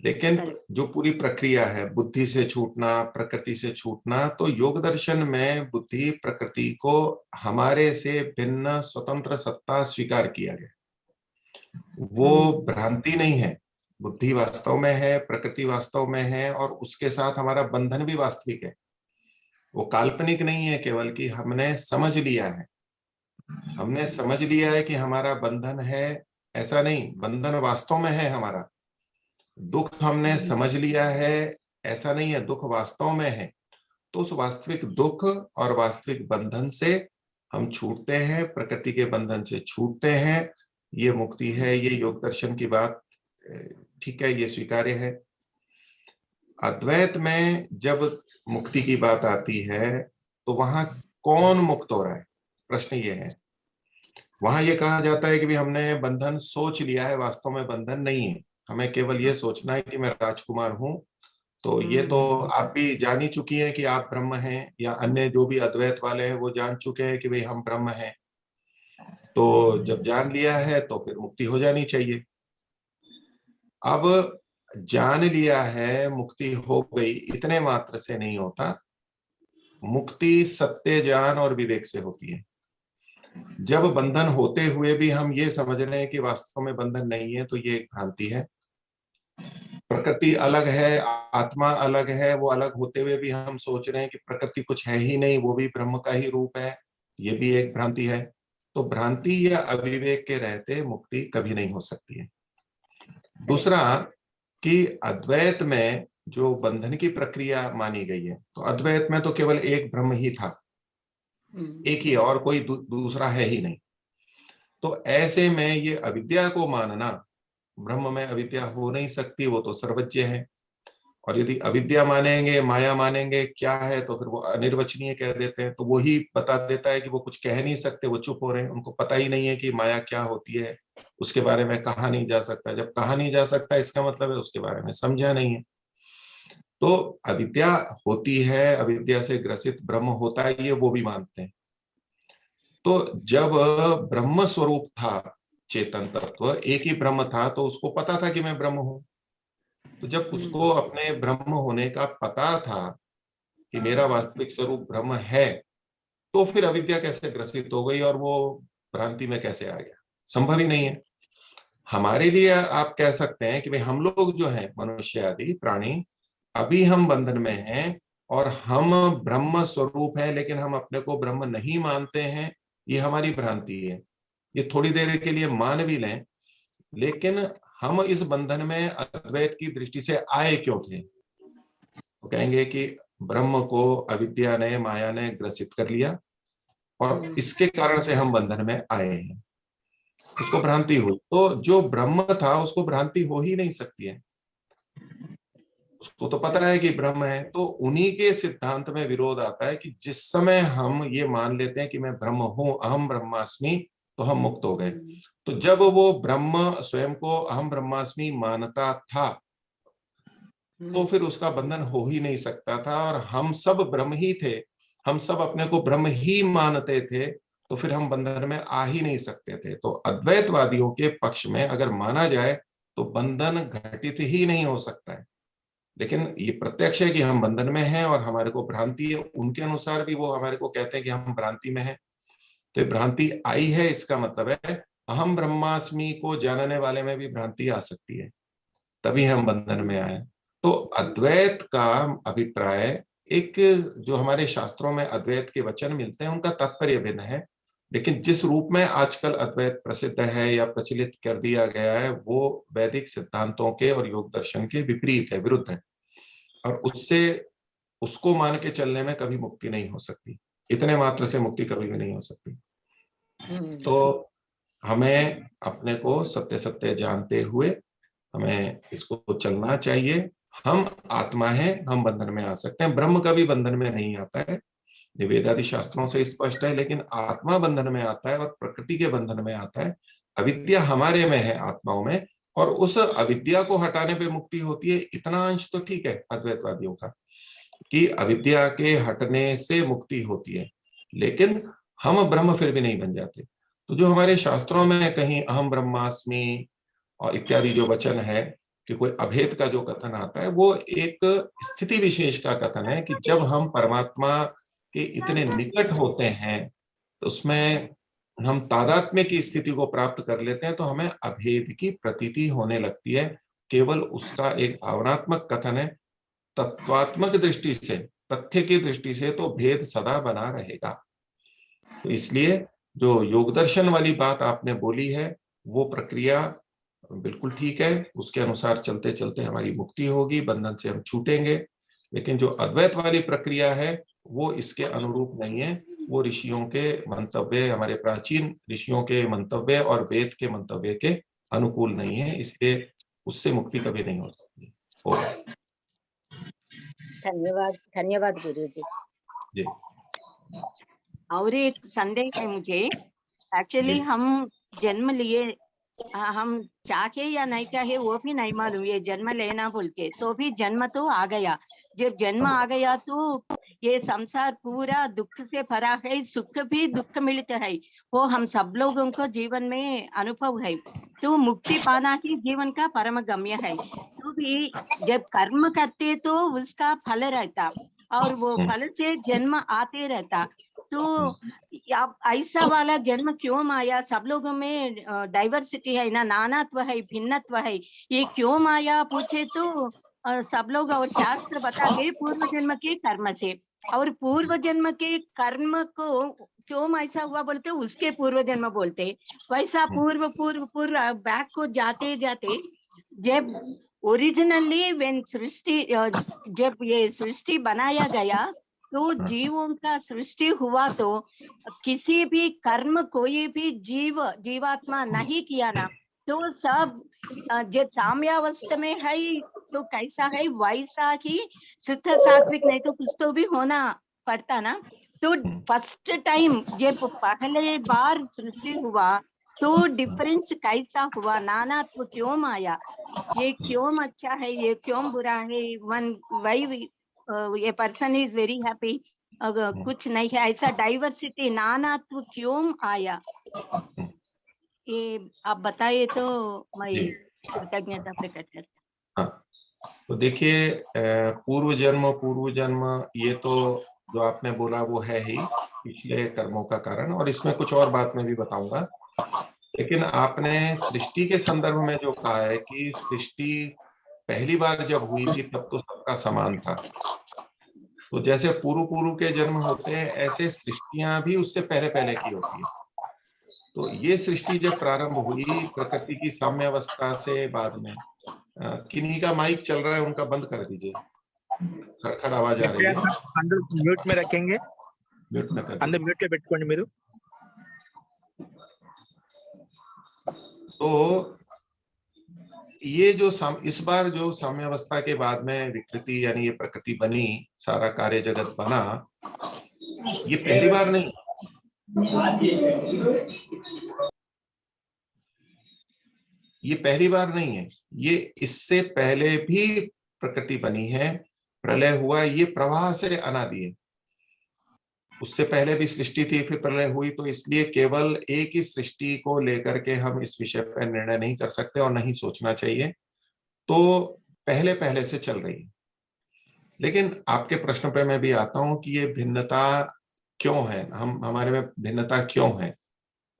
लेकिन जो पूरी प्रक्रिया है, बुद्धि से छूटना, प्रकृति से छूटना, तो योग दर्शन में बुद्धि प्रकृति को हमारे से भिन्न स्वतंत्र सत्ता स्वीकार किया गया। वो भ्रांति नहीं है, बुद्धि वास्तव में है, प्रकृति वास्तव में है, और उसके साथ हमारा बंधन भी वास्तविक है। वो काल्पनिक नहीं है केवल कि हमने समझ लिया है, हमने समझ लिया है कि हमारा बंधन है, ऐसा नहीं, बंधन वास्तव में है हमारा। दुख हमने समझ लिया है, ऐसा नहीं है, दुख वास्तव में है। तो उस वास्तविक दुख और वास्तविक बंधन से हम छूटते हैं, प्रकृति के बंधन से छूटते हैं। ये मुक्ति है, ये योग दर्शन की बात ठीक है, ये स्वीकार्य है। अद्वैत में जब मुक्ति की बात आती है तो वहां कौन मुक्त हो रहा है, प्रश्न ये है। वहां ये कहा जाता है कि भी हमने बंधन सोच लिया है, वास्तव में बंधन नहीं है, हमें केवल ये सोचना है कि मैं राजकुमार हूं। तो ये तो आप भी जान ही चुकी हैं कि आप ब्रह्म हैं, या अन्य जो भी अद्वैत वाले हैं वो जान चुके हैं कि भाई हम ब्रह्म हैं। तो जब जान लिया है तो फिर मुक्ति हो जानी चाहिए। अब जान लिया है, मुक्ति हो गई, इतने मात्र से नहीं होता। मुक्ति सत्य ज्ञान और विवेक से होती है। जब बंधन होते हुए भी हम ये समझ रहे हैं कि वास्तव में बंधन नहीं है, तो ये एक भ्रांति है। प्रकृति अलग है, आत्मा अलग है, वो अलग होते हुए भी हम सोच रहे हैं कि प्रकृति कुछ है ही नहीं, वो भी ब्रह्म का ही रूप है, ये भी एक भ्रांति है। तो भ्रांति या अविवेक के रहते मुक्ति कभी नहीं हो सकती है। दूसरा कि अद्वैत में जो बंधन की प्रक्रिया मानी गई है, तो अद्वैत में तो केवल एक ब्रह्म ही था, एक ही, और कोई दूसरा है ही नहीं। तो ऐसे में ये अविद्या को मानना, ब्रह्म में अविद्या हो नहीं सकती, वो तो सर्वज्ञ है। और यदि अविद्या मानेंगे, माया मानेंगे, क्या है, तो फिर वो अनिर्वचनीय कह देते हैं। तो वो ही बता देता है कि वो कुछ कह नहीं सकते, वो चुप हो रहे हैं, उनको पता ही नहीं है कि माया क्या होती है, उसके बारे में कहा नहीं जा सकता। जब कहा नहीं जा सकता, इसका मतलब है उसके बारे में समझा नहीं है। तो अविद्या होती है, अविद्या से ग्रसित ब्रह्म होता है, ये वो भी मानते हैं। तो जब ब्रह्म स्वरूप था, चेतन तत्व एक ही ब्रह्म था, तो उसको पता था कि मैं ब्रह्म हूं। तो जब उसको अपने ब्रह्म होने का पता था कि मेरा वास्तविक स्वरूप ब्रह्म है, तो फिर अविद्या कैसे ग्रसित हो गई और वो भ्रांति में कैसे आ गया? संभव ही नहीं है। हमारे लिए आप कह सकते हैं कि भाई हम लोग जो हैं, मनुष्य आदि प्राणी, अभी हम बंधन में हैं और हम ब्रह्म स्वरूप हैं, लेकिन हम अपने को ब्रह्म नहीं मानते हैं, ये हमारी भ्रांति है। ये थोड़ी देर के लिए मान भी लें, लेकिन हम इस बंधन में अद्वैत की दृष्टि से आए क्यों थे? तो कहेंगे कि ब्रह्म को अविद्या ने, माया ने ग्रसित कर लिया और इसके कारण से हम बंधन में आए हैं, उसको भ्रांति हुई। तो जो ब्रह्म था उसको भ्रांति हो ही नहीं सकती है, उसको तो पता है कि ब्रह्म है। तो उन्हीं के सिद्धांत में विरोध आता है कि जिस समय हम ये मान लेते हैं कि मैं ब्रह्म हूं, अहम ब्रह्मास्मि, तो हम मुक्त हो गए। तो जब वो ब्रह्म स्वयं को अहम ब्रह्मास्मि मानता था, तो फिर उसका बंधन हो ही नहीं सकता था। और हम सब ब्रह्म ही थे, हम सब अपने को ब्रह्म ही मानते थे, तो फिर हम बंधन में आ ही नहीं सकते थे। तो अद्वैतवादियों के पक्ष में अगर माना जाए तो बंधन घटित ही नहीं हो सकता है। लेकिन ये प्रत्यक्ष है कि हम बंधन में हैं और हमारे को भ्रांति है। उनके अनुसार भी वो हमारे को कहते हैं कि हम भ्रांति में हैं। तो भ्रांति आई है, इसका मतलब है अहम ब्रह्मास्मि को जानने वाले में भी भ्रांति आ सकती है, तभी हम बंधन में आए। तो अद्वैत का अभिप्राय, एक जो हमारे शास्त्रों में अद्वैत के वचन मिलते हैं उनका तात्पर्य भिन्न है, लेकिन जिस रूप में आजकल अद्वैत प्रसिद्ध है या प्रचलित कर दिया गया है, वो वैदिक सिद्धांतों के और योग दर्शन के विपरीत है, विरुद्ध है। और उससे उसको मान के चलने में कभी मुक्ति नहीं हो सकती, इतने मात्र से मुक्ति कभी भी नहीं हो सकती। तो हमें अपने को सत्य सत्य जानते हुए हमें इसको चलना चाहिए। हम आत्मा है, हम बंधन में आ सकते हैं, ब्रह्म कभी बंधन में नहीं आता है, वेदादि शास्त्रों से स्पष्ट है। लेकिन आत्मा बंधन में आता है और प्रकृति के बंधन में आता है। अविद्या हमारे में है, आत्माओं में, और उस अविद्या को हटाने पे मुक्ति होती है। इतना अंश तो ठीक है अद्वैतवादियों का कि अविद्या के हटने से मुक्ति होती है, लेकिन हम ब्रह्म फिर भी नहीं बन जाते। तो जो हमारे शास्त्रों में कहीं अहम ब्रह्मास्मि और इत्यादि जो वचन है कि कोई अभेद का जो कथन आता है, वो एक स्थिति विशेष का कथन है कि जब हम परमात्मा के इतने निकट होते हैं तो उसमें हम तादात्म्य की स्थिति को प्राप्त कर लेते हैं, तो हमें अभेद की प्रतीति होने लगती है। केवल उसका एक भावनात्मक कथन है। तत्वात्मक दृष्टि से, तथ्य की दृष्टि से तो भेद सदा बना रहेगा। तो इसलिए जो योग दर्शन वाली बात आपने बोली है, वो प्रक्रिया बिल्कुल ठीक है, उसके अनुसार चलते चलते हमारी मुक्ति होगी, बंधन से हम छूटेंगे। लेकिन जो अद्वैत वाली प्रक्रिया है वो इसके अनुरूप नहीं है। वो ऋषियों के मंतव्य, हमारे प्राचीन ऋषियों के मंतव्य और वेद के मंतव्य के अनुकूल नहीं है, इसलिए उससे मुक्ति कभी नहीं हो सकती। धन्यवाद, धन्यवाद गुरुजी। जी। और एक संदेह है मुझे, एक्चुअली जी। हम जन्म लिए, हम चाहे या नहीं चाहे वो भी नहीं मालूम, ये जन्म लेना बोल के, तो भी जन्म तो आ गया। जब जन्म आ गया तो ये संसार पूरा दुख से भरा है, सुख भी दुख मिलता है, वो हम सब लोगों को जीवन में अनुभव है। तो मुक्ति पाना ही जीवन का परम गम्य है। तो भी जब कर्म करते तो उसका फल रहता, और वो फल से जन्म आते रहता। तो अब ऐसा वाला जन्म क्यों आया? सब लोगों में डाइवर्सिटी है ना, नानात्व है, भिन्नत्व है, ये क्यों आया पूछे तो सब लोग और शास्त्र बताते पूर्व जन्म के कर्म से, और पूर्व जन्म के कर्म को क्यों ऐसा हुआ बोलते उसके पूर्व जन्म बोलते। वैसा पूर्व पूर्व पूर्व बैक को जाते जाते जब ओरिजिनली व्हेन सृष्टि जब ये सृष्टि बनाया गया तो जीवों का सृष्टि हुआ, तो किसी भी कर्म कोई भी जीवात्मा नहीं किया ना, तो सब जो साम्यावस्था में है तो कैसा है वैसा ही शुद्ध सात्विक नहीं तो कुछ तो भी होना पड़ता ना। तो फर्स्ट टाइम जब पहले बार सृष्टि हुआ तो डिफरेंस कैसा हुआ, नानात्व क्यों आया, ये क्यों अच्छा है, ये क्यों बुरा है, वन वाई ये पर्सन इज वेरी हैप्पी, अगर कुछ नहीं है, ऐसा डाइवर्सिटी नानात्व क्यों आया, ये आप बताइए तो मैं कृतज्ञता प्रकट करता। हाँ, तो देखिए पूर्व जन्म ये तो जो आपने बोला वो है ही पिछले कर्मों का कारण, और इसमें कुछ और बात मैं भी बताऊंगा। लेकिन आपने सृष्टि के संदर्भ में जो कहा है कि सृष्टि पहली बार जब हुई थी तब तो सबका समान था, तो जैसे पूर्व के जन्म होते हैं ऐसे सृष्टियां भी उससे पहले पहले की होती है। तो ये सृष्टि जब प्रारंभ हुई प्रकृति की साम्यावस्था से बाद में, किन्हीं का माइक चल रहा है उनका बंद कर दीजिए, खड़खड़ आवाज आ रही है। म्यूट में रखेंगे, म्यूट में कर अंदर म्यूट पे పెట్టుకోండి మీరు। तो ये जो इस बार जो साम्यावस्था के बाद में विकृति यानी ये प्रकृति बनी, सारा कार्य जगत बना, ये पहली बार नहीं, ये पहली बार नहीं है, ये इससे पहले भी प्रकृति बनी है, प्रलय हुआ, ये प्रवाह से अनादि है। उससे पहले भी सृष्टि थी, फिर प्रलय हुई, तो इसलिए केवल एक ही सृष्टि को लेकर के हम इस विषय पर निर्णय नहीं कर सकते और नहीं सोचना चाहिए। तो पहले पहले से चल रही है। लेकिन आपके प्रश्न पे मैं भी आता हूं कि ये भिन्नता क्यों है, हमारे में भिन्नता क्यों है।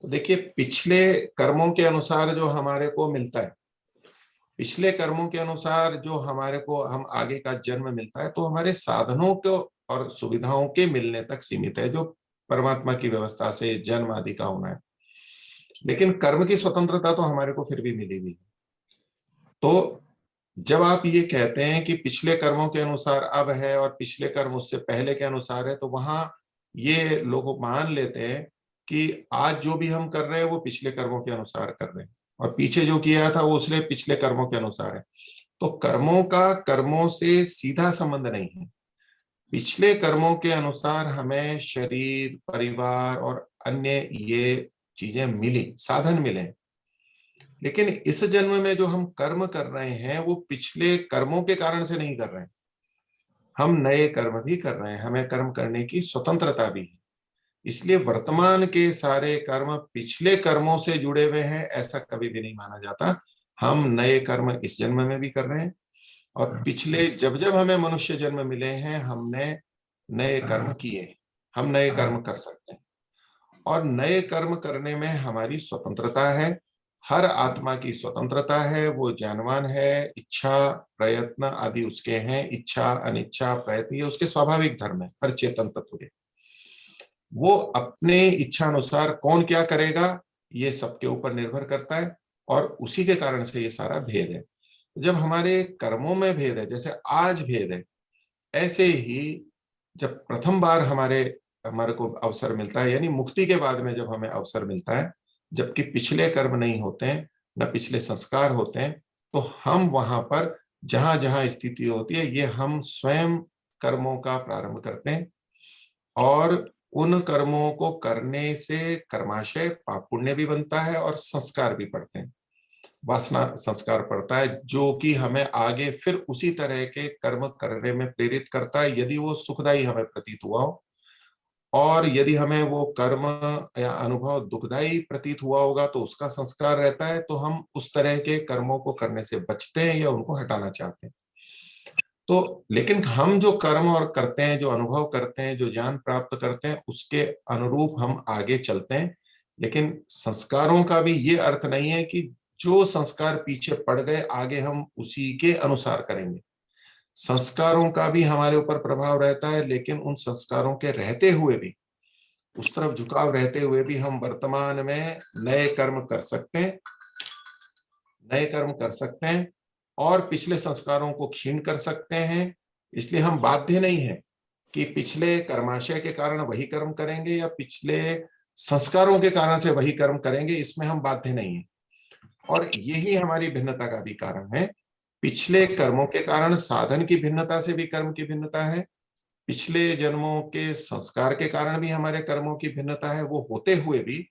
तो देखिए पिछले कर्मों के अनुसार जो हमारे को मिलता है, पिछले कर्मों के अनुसार जो हमारे को हम आगे का जन्म मिलता है, तो हमारे साधनों को और सुविधाओं के मिलने तक सीमित है, जो परमात्मा की व्यवस्था से जन्म आदि का होना है। लेकिन कर्म की स्वतंत्रता तो हमारे को फिर भी मिली हुई है। तो जब आप ये कहते हैं कि पिछले कर्मों के अनुसार अब है और पिछले कर्म उससे पहले के अनुसार है, तो वहां ये लोग मान लेते हैं कि आज जो भी हम कर रहे हैं वो पिछले कर्मों के अनुसार कर रहे हैं, और पीछे जो किया था वो उसने पिछले कर्मों के अनुसार है। तो कर्मों का कर्मों से सीधा संबंध नहीं है। पिछले कर्मों के अनुसार हमें शरीर, परिवार और अन्य ये चीजें मिली, साधन मिले, लेकिन इस जन्म में जो हम कर्म कर रहे हैं वो पिछले कर्मों के कारण से नहीं कर रहे हैं, हम नए कर्म भी कर रहे हैं, हमें कर्म करने की स्वतंत्रता भी है। इसलिए वर्तमान के सारे कर्म पिछले कर्मों से जुड़े हुए हैं ऐसा कभी भी नहीं माना जाता। हम नए कर्म इस जन्म में भी कर रहे हैं, और पिछले जब जब हमें मनुष्य जन्म मिले हैं हमने नए कर्म किए, हम नए कर्म कर सकते हैं, और नए कर्म करने में हमारी स्वतंत्रता है। हर आत्मा की स्वतंत्रता है, वो ज्ञानवान है, इच्छा प्रयत्न आदि उसके हैं, इच्छा अनिच्छा प्रयत्न ये उसके स्वाभाविक धर्म है हर चेतन तत्व के। वो अपने इच्छा अनुसार कौन क्या करेगा ये सबके ऊपर निर्भर करता है, और उसी के कारण से ये सारा भेद है। जब हमारे कर्मों में भेद है, जैसे आज भेद है, ऐसे ही जब प्रथम बार हमारे को अवसर मिलता है, यानी मुक्ति के बाद में जब हमें अवसर मिलता है, जबकि पिछले कर्म नहीं होते हैं, न पिछले संस्कार होते हैं, तो हम वहां पर जहां जहां स्थिति होती है ये हम स्वयं कर्मों का प्रारंभ करते हैं और उन कर्मों को करने से कर्माशय पाप पुण्य भी बनता है और संस्कार भी पड़ते हैं, वासना संस्कार पड़ता है, जो कि हमें आगे फिर उसी तरह के कर्म करने में प्रेरित करता है यदि वो सुखदायी हमें प्रतीत हुआ हो। और यदि हमें वो कर्म या अनुभव दुखदायी प्रतीत हुआ होगा तो उसका संस्कार रहता है, तो हम उस तरह के कर्मों को करने से बचते हैं या उनको हटाना चाहते हैं। तो लेकिन हम जो कर्म और करते हैं, जो अनुभव करते हैं, जो ज्ञान प्राप्त करते हैं, उसके अनुरूप हम आगे चलते हैं। लेकिन संस्कारों का भी ये अर्थ नहीं है कि जो संस्कार पीछे पड़ गए आगे हम उसी के अनुसार करेंगे। संस्कारों का भी हमारे ऊपर प्रभाव रहता है, लेकिन उन संस्कारों के रहते हुए भी, उस तरफ झुकाव रहते हुए भी हम वर्तमान में नए कर्म कर सकते हैं, नए कर्म कर सकते हैं और पिछले संस्कारों को क्षीण कर सकते हैं। इसलिए हम बाध्य नहीं है कि पिछले कर्माशय के कारण वही कर्म करेंगे या पिछले संस्कारों के कारण से वही कर्म करेंगे, इसमें हम बाध्य नहीं है। और यही हमारी भिन्नता का भी कारण है। पिछले कर्मों के कारण साधन की भिन्नता से भी कर्म की भिन्नता है, पिछले जन्मों के संस्कार के कारण भी हमारे कर्मों की भिन्नता है। वो होते हुए भी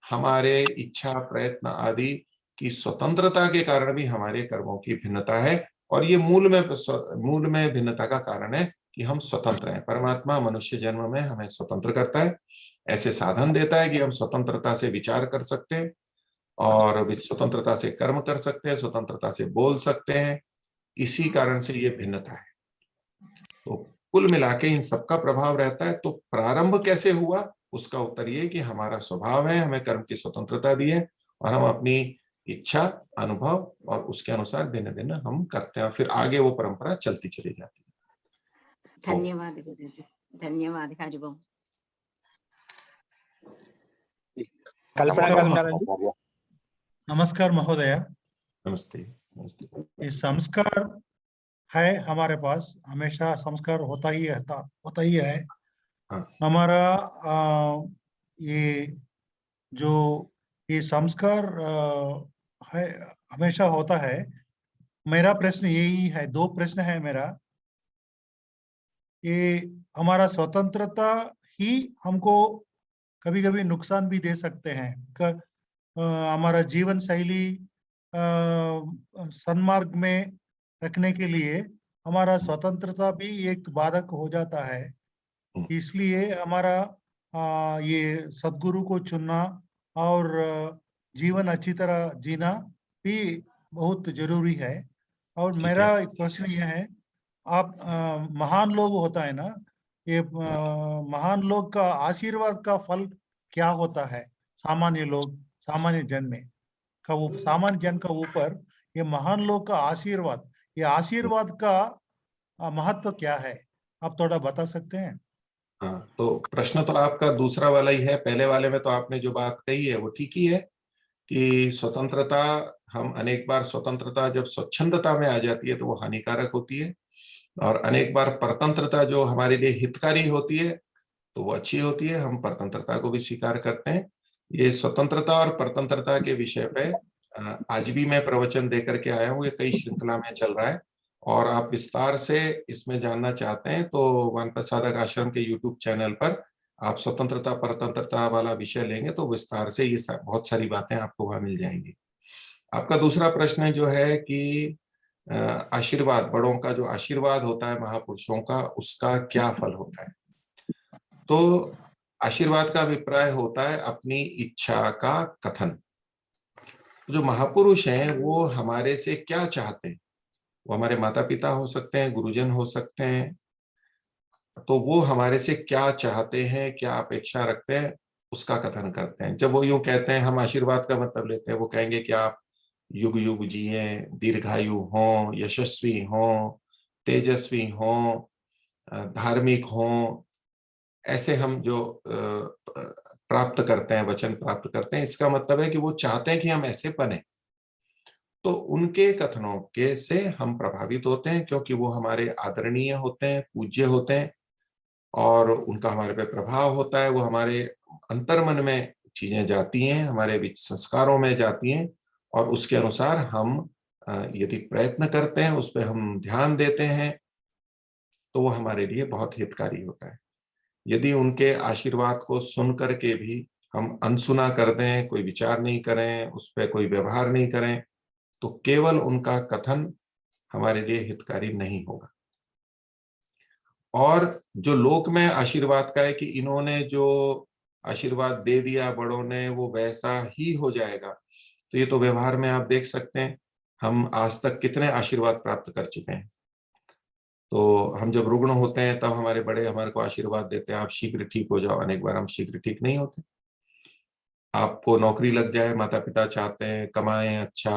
हमारे इच्छा प्रयत्न आदि की स्वतंत्रता के कारण भी हमारे कर्मों की भिन्नता है। और ये मूल में भिन्नता का कारण है कि हम स्वतंत्र हैं। परमात्मा मनुष्य जन्म में हमें स्वतंत्र करता है, ऐसे साधन देता है कि हम स्वतंत्रता से विचार कर सकते हैं और स्वतंत्रता से कर्म कर सकते हैं, स्वतंत्रता से बोल सकते हैं। इसी कारण से ये भिन्नता है। तो कुल मिला के इन सबका प्रभाव रहता है। तो प्रारंभ कैसे हुआ, उसका उत्तर ये कि हमारा स्वभाव है, हमें कर्म की स्वतंत्रता दी है और हम अपनी इच्छा, अनुभव और उसके अनुसार भिन्न भिन्न हम करते हैं, फिर आगे वो परंपरा चलती चली जाती है। धन्यवाद गुरुजी, धन्यवाद। हरिओम। कल्पना गाరు ఉన్నారండి? नमस्कार महोदय। नमस्ते। नमस्ते। ये संस्कार है हमारे पास, हमेशा संस्कार होता ही है। हाँ। हमारा ये जो ये संस्कार है हमेशा होता है। मेरा प्रश्न यही है, दो प्रश्न है मेरा। ये हमारा स्वतंत्रता ही हमको कभी-कभी नुकसान भी दे सकते हैं। हमारा जीवन शैली सन्मार्ग में रखने के लिए हमारा स्वतंत्रता भी एक बाधक हो जाता है। इसलिए हमारा ये सद्गुरु को चुनना और जीवन अच्छी तरह जीना भी बहुत जरूरी है। और मेरा एक प्रश्न यह है, आप महान लोग होता है ना, ये महान लोग का आशीर्वाद का फल क्या होता है सामान्य लोग, सामान्य जन में का, वो सामान्य जन का ऊपर ये महान लोग का आशीर्वाद, ये आशीर्वाद का महत्व क्या है, आप थोड़ा बता सकते हैं? हाँ, तो प्रश्न तो आपका दूसरा वाला ही है। पहले वाले में तो आपने जो बात कही है वो ठीक ही है कि स्वतंत्रता, हम अनेक बार स्वतंत्रता जब स्वच्छंदता में आ जाती है तो वो हानिकारक होती है, और अनेक बार परतंत्रता जो हमारे लिए हितकारी होती है तो वो अच्छी होती है। हम परतंत्रता को भी स्वीकार करते हैं। ये स्वतंत्रता और परतंत्रता के विषय पे आज भी मैं प्रवचन देकर के आया हूँ, ये कई श्रृंखला में चल रहा है, और आप विस्तार से इसमें जानना चाहते हैं तो वानप्रस्थ साधक आश्रम के YouTube चैनल पर आप स्वतंत्रता परतंत्रता वाला विषय लेंगे तो विस्तार से ये बहुत सारी बातें आपको वहां मिल जाएंगी। आपका दूसरा प्रश्न जो है कि आशीर्वाद, बड़ों का जो आशीर्वाद होता है महापुरुषों का, उसका क्या फल होता है। तो आशीर्वाद का अभिप्राय होता है अपनी इच्छा का कथन। जो महापुरुष हैं वो हमारे से क्या चाहते हैं, वो हमारे माता पिता हो सकते हैं, गुरुजन हो सकते हैं, तो वो हमारे से क्या चाहते हैं, क्या अपेक्षा रखते हैं, उसका कथन करते हैं। जब वो यूं कहते हैं, हम आशीर्वाद का मतलब लेते हैं, वो कहेंगे कि आप युग युग जिए, दीर्घायु हों, यशस्वी हों, तेजस्वी हों, धार्मिक हों, ऐसे हम जो प्राप्त करते हैं, वचन प्राप्त करते हैं, इसका मतलब है कि वो चाहते हैं कि हम ऐसे बने। तो उनके कथनों के से हम प्रभावित होते हैं क्योंकि वो हमारे आदरणीय होते हैं, पूज्य होते हैं, और उनका हमारे पे प्रभाव होता है। वो हमारे अंतर्मन में चीजें जाती हैं, हमारे संस्कारों में जाती हैं, और उसके अनुसार हम यदि प्रयत्न करते हैं, उस पर हम ध्यान देते हैं, तो वो हमारे लिए बहुत हितकारी होता है। यदि उनके आशीर्वाद को सुन करके भी हम अनसुना कर दें, कोई विचार नहीं करें, उस पर कोई व्यवहार नहीं करें, तो केवल उनका कथन हमारे लिए हितकारी नहीं होगा। और जो लोक में आशीर्वाद का है कि इन्होंने जो आशीर्वाद दे दिया बड़ों ने वो वैसा ही हो जाएगा, तो ये तो व्यवहार में आप देख सकते हैं, हम आज तक कितने आशीर्वाद प्राप्त कर चुके हैं। तो हम जब रुग्ण होते हैं तब हमारे बड़े हमारे को आशीर्वाद देते हैं, आप शीघ्र ठीक हो जाओ। अनेक बार हम शीघ्र ठीक नहीं होते। आपको नौकरी लग जाए, माता पिता चाहते हैं कमाएं अच्छा,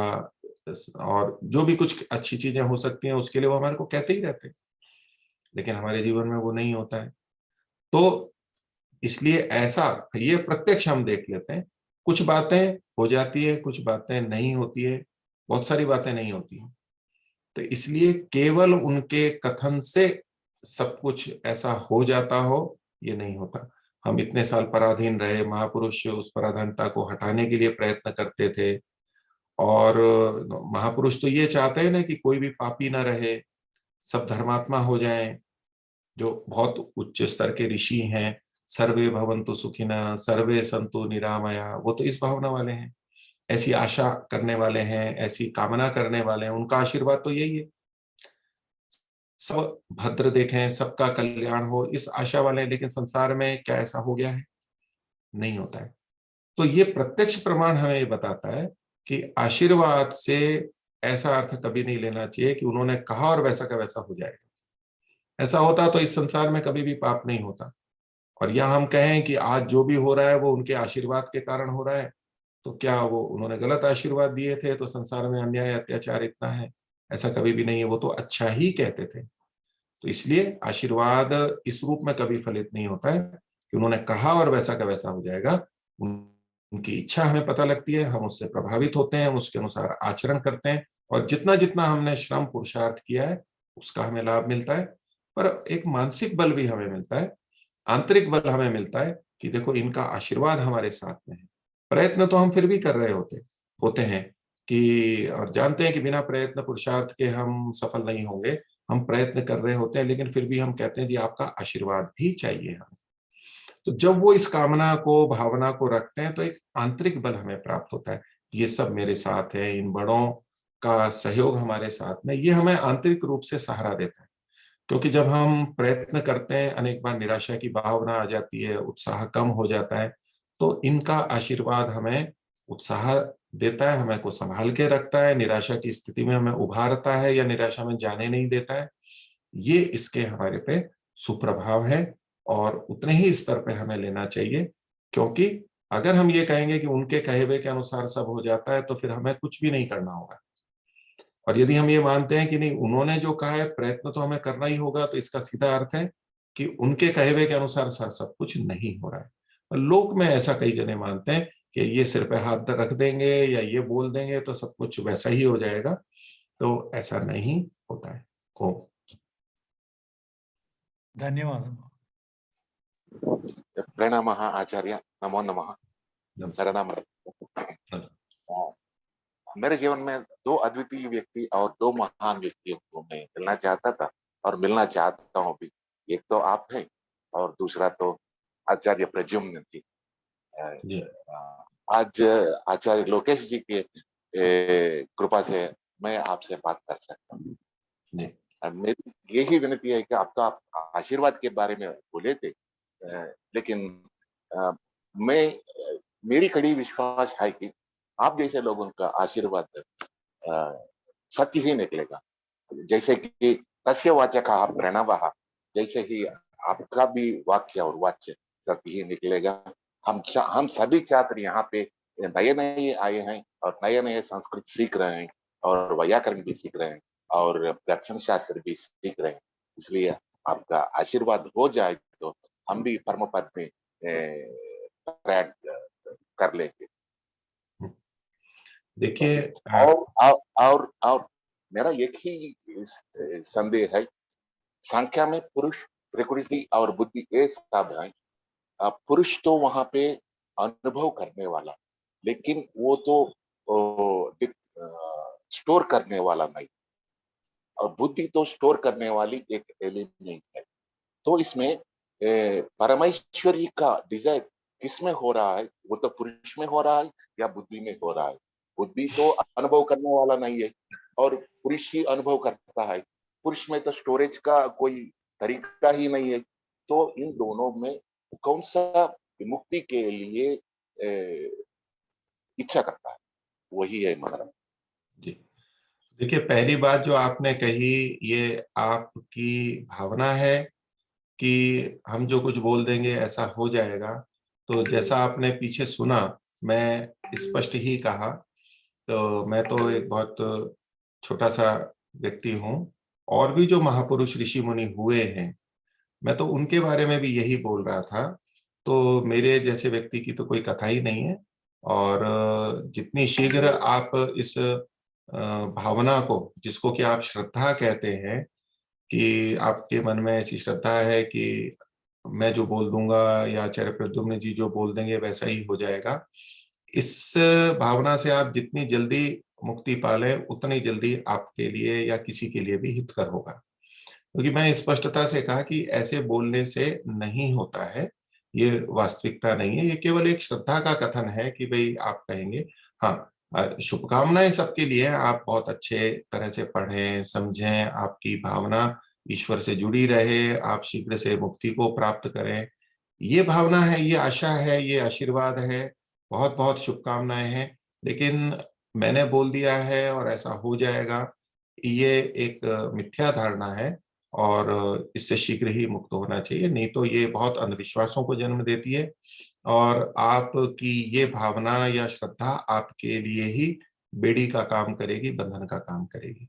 और जो भी कुछ अच्छी चीजें हो सकती हैं उसके लिए वो हमारे को कहते ही रहते हैं, लेकिन हमारे जीवन में वो नहीं होता है। तो इसलिए ऐसा ये प्रत्यक्ष हम देख लेते हैं, कुछ बातें हो जाती है, कुछ बातें नहीं होती है, बहुत सारी बातें नहीं होती हैं। तो इसलिए केवल उनके कथन से सब कुछ ऐसा हो जाता हो, ये नहीं होता। हम इतने साल पराधीन रहे, महापुरुष उस पराधीनता को हटाने के लिए प्रयत्न करते थे, और महापुरुष तो ये चाहते हैं ना कि कोई भी पापी ना रहे, सब धर्मात्मा हो जाएं। जो बहुत उच्च स्तर के ऋषि हैं, सर्वे भवन्तु सुखिनः सर्वे सन्तु निरामया, वो तो इस भावना वाले हैं, ऐसी आशा करने वाले हैं, ऐसी कामना करने वाले हैं। उनका आशीर्वाद तो यही है, सब भद्र देखें, सबका कल्याण हो, इस आशा वाले हैं। लेकिन संसार में क्या ऐसा हो गया है? नहीं होता है। तो ये प्रत्यक्ष प्रमाण हमें ये बताता है कि आशीर्वाद से ऐसा अर्थ कभी नहीं लेना चाहिए कि उन्होंने कहा और वैसा का वैसा हो जाएगा। ऐसा होता तो इस संसार में कभी भी पाप नहीं होता। और यह हम कहें कि आज जो भी हो रहा है वो उनके आशीर्वाद के कारण हो रहा है, तो क्या वो उन्होंने गलत आशीर्वाद दिए थे तो संसार में अन्याय अत्याचार इतना है? ऐसा कभी भी नहीं है, वो तो अच्छा ही कहते थे। तो इसलिए आशीर्वाद इस रूप में कभी फलित नहीं होता है कि उन्होंने कहा और वैसा का वैसा हो जाएगा। उनकी इच्छा हमें पता लगती है, हम उससे प्रभावित होते हैं, हम उसके अनुसार आचरण करते हैं, और जितना जितना हमने श्रम पुरुषार्थ किया है उसका हमें लाभ मिलता है। पर एक मानसिक बल भी हमें मिलता है, आंतरिक बल हमें मिलता है कि देखो इनका आशीर्वाद हमारे साथ में है। प्रयत्न तो हम फिर भी कर रहे होते हैं कि, और जानते हैं कि बिना प्रयत्न पुरुषार्थ के हम सफल नहीं होंगे। हम प्रयत्न कर रहे होते हैं, लेकिन फिर भी हम कहते हैं जी आपका आशीर्वाद भी चाहिए हमें। तो जब वो इस कामना को, भावना को रखते हैं, तो एक आंतरिक बल हमें प्राप्त होता है। ये सब मेरे साथ है, इन बड़ों का सहयोग हमारे साथ में, ये हमें आंतरिक रूप से सहारा देता है। क्योंकि जब हम प्रयत्न करते हैं, अनेक बार निराशा की भावना आ जाती है, उत्साह कम हो जाता है, तो इनका आशीर्वाद हमें उत्साह देता है, हमें को संभाल के रखता है, निराशा की स्थिति में हमें उभारता है या निराशा में जाने नहीं देता है। ये इसके हमारे पे सुप्रभाव है, और उतने ही स्तर पे हमें लेना चाहिए। क्योंकि अगर हम ये कहेंगे कि उनके कहे हुए के अनुसार सब हो जाता है, तो फिर हमें कुछ भी नहीं करना होगा। और यदि हम ये मानते हैं कि नहीं, उन्होंने जो कहा है प्रयत्न तो हमें करना ही होगा, तो इसका सीधा अर्थ है कि उनके कहे हुए के अनुसार सब कुछ नहीं हो रहा है। और लोक में ऐसा कई जने मानते हैं कि ये सिर पे हाथ रख देंगे या ये बोल देंगे तो सब कुछ वैसा ही हो जाएगा, तो ऐसा नहीं होता है। धन्यवाद। प्रणामः आचार्य, नमो नमः। मेरा नाम मेरे जीवन में दो अद्वितीय व्यक्ति और दो महान व्यक्तियों को मैं मिलना चाहता था और मिलना चाहता हूँ भी। एक तो आप हैं और दूसरा तो आचार्य प्रद्युम्न जी। आज आचार्य लोकेश जी के कृपा से मैं आपसे बात कर सकता हूँ। मेरी यही विनती है कि अब तो आप आशीर्वाद के बारे में बोले थे, लेकिन मेरी कड़ी विश्वास है कि आप जैसे लोगों का आशीर्वाद सत्य ही निकलेगा। जैसे कि तस्य वाचकः प्रणवः, जैसे ही आपका भी वाक्य और वाच्य सत्य ही निकलेगा। हम सभी छात्र यहाँ पे नए नए आए हैं और नए नए संस्कृत सीख रहे हैं और व्याकरण भी सीख रहे हैं और दर्शन शास्त्र भी सीख रहे हैं। इसलिए आपका आशीर्वाद हो जाए तो हम भी परम पद में प्रयाण कर लेंगे। देखिए, और मेरा एक ही संदेह है, संख्या में पुरुष, प्रकृति और बुद्धि ये सब है। पुरुष तो वहां पे अनुभव करने वाला, लेकिन वो तो स्टोर करने वाला नहीं। और बुद्धि तो स्टोर करने वाली एक एलिमेंट है। तो इसमें परमेश्वरी का डिजायर किसमें हो रहा है? वो तो पुरुष में हो रहा है या बुद्धि में हो रहा है? बुद्धि तो अनुभव करने वाला नहीं है और पुरुष ही अनुभव करता है। पुरुष में तो स्टोरेज का कोई तरीका ही नहीं है। तो इन दोनों में कौन सा मुक्ति के लिए इच्छा करता है? वही है महाराज। जी, देखिए पहली बात जो आपने कही, ये आपकी भावना है कि हम जो कुछ बोल देंगे ऐसा हो जाएगा। तो जैसा आपने पीछे सुना, मैं स्पष्ट ही कहा। तो मैं तो एक बहुत छोटा सा व्यक्ति हूँ, और भी जो महापुरुष ऋषि मुनि हुए हैं, मैं तो उनके बारे में भी यही बोल रहा था। तो मेरे जैसे व्यक्ति की तो कोई कथा ही नहीं है। और जितनी शीघ्र आप इस भावना को, जिसको कि आप श्रद्धा कहते हैं, कि आपके मन में ऐसी श्रद्धा है कि मैं जो बोल दूंगा या आचार्य प्रद्युम्न जी जो बोल देंगे वैसा ही हो जाएगा, इस भावना से आप जितनी जल्दी मुक्ति पालें उतनी जल्दी आपके लिए या किसी के लिए भी हितकर होगा। क्योंकि मैं स्पष्टता से कहा कि ऐसे बोलने से नहीं होता है, ये वास्तविकता नहीं है, ये केवल एक श्रद्धा का कथन है कि भाई आप कहेंगे। हाँ, शुभकामनाएं सबके लिए हैं, आप बहुत अच्छे तरह से पढ़ें समझें, आपकी भावना ईश्वर से जुड़ी रहे, आप शीघ्र से मुक्ति को प्राप्त करें, ये भावना है, ये आशा है, ये आशीर्वाद है, बहुत बहुत शुभकामनाएं हैं। लेकिन मैंने बोल दिया है और ऐसा हो जाएगा, ये एक मिथ्या धारणा है और इससे शीघ्र ही मुक्त होना चाहिए, नहीं तो ये बहुत अंधविश्वासों को जन्म देती है और आपकी ये भावना या श्रद्धा आपके लिए ही बेड़ी का काम करेगी, बंधन का काम करेगी।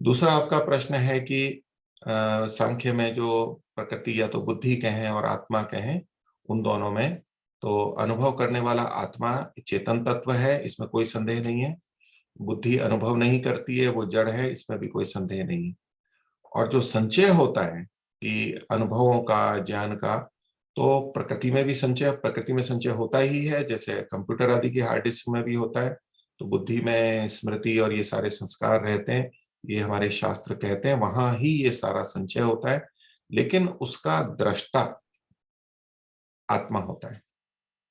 दूसरा आपका प्रश्न है कि सांख्य में जो प्रकृति या तो बुद्धि कहें और आत्मा कहें, उन दोनों में तो अनुभव करने वाला आत्मा चेतन तत्व है, इसमें कोई संदेह नहीं है। बुद्धि अनुभव नहीं करती है, वो जड़ है, इसमें भी कोई संदेह नहीं है। और जो संचय होता है कि अनुभवों का, ज्ञान का, तो प्रकृति में भी संचय, प्रकृति में संचय होता ही है, जैसे कंप्यूटर आदि की हार्ड डिस्क में भी होता है। तो बुद्धि में स्मृति और ये सारे संस्कार रहते हैं, ये हमारे शास्त्र कहते हैं, वहां ही ये सारा संचय होता है। लेकिन उसका दृष्टा आत्मा होता है।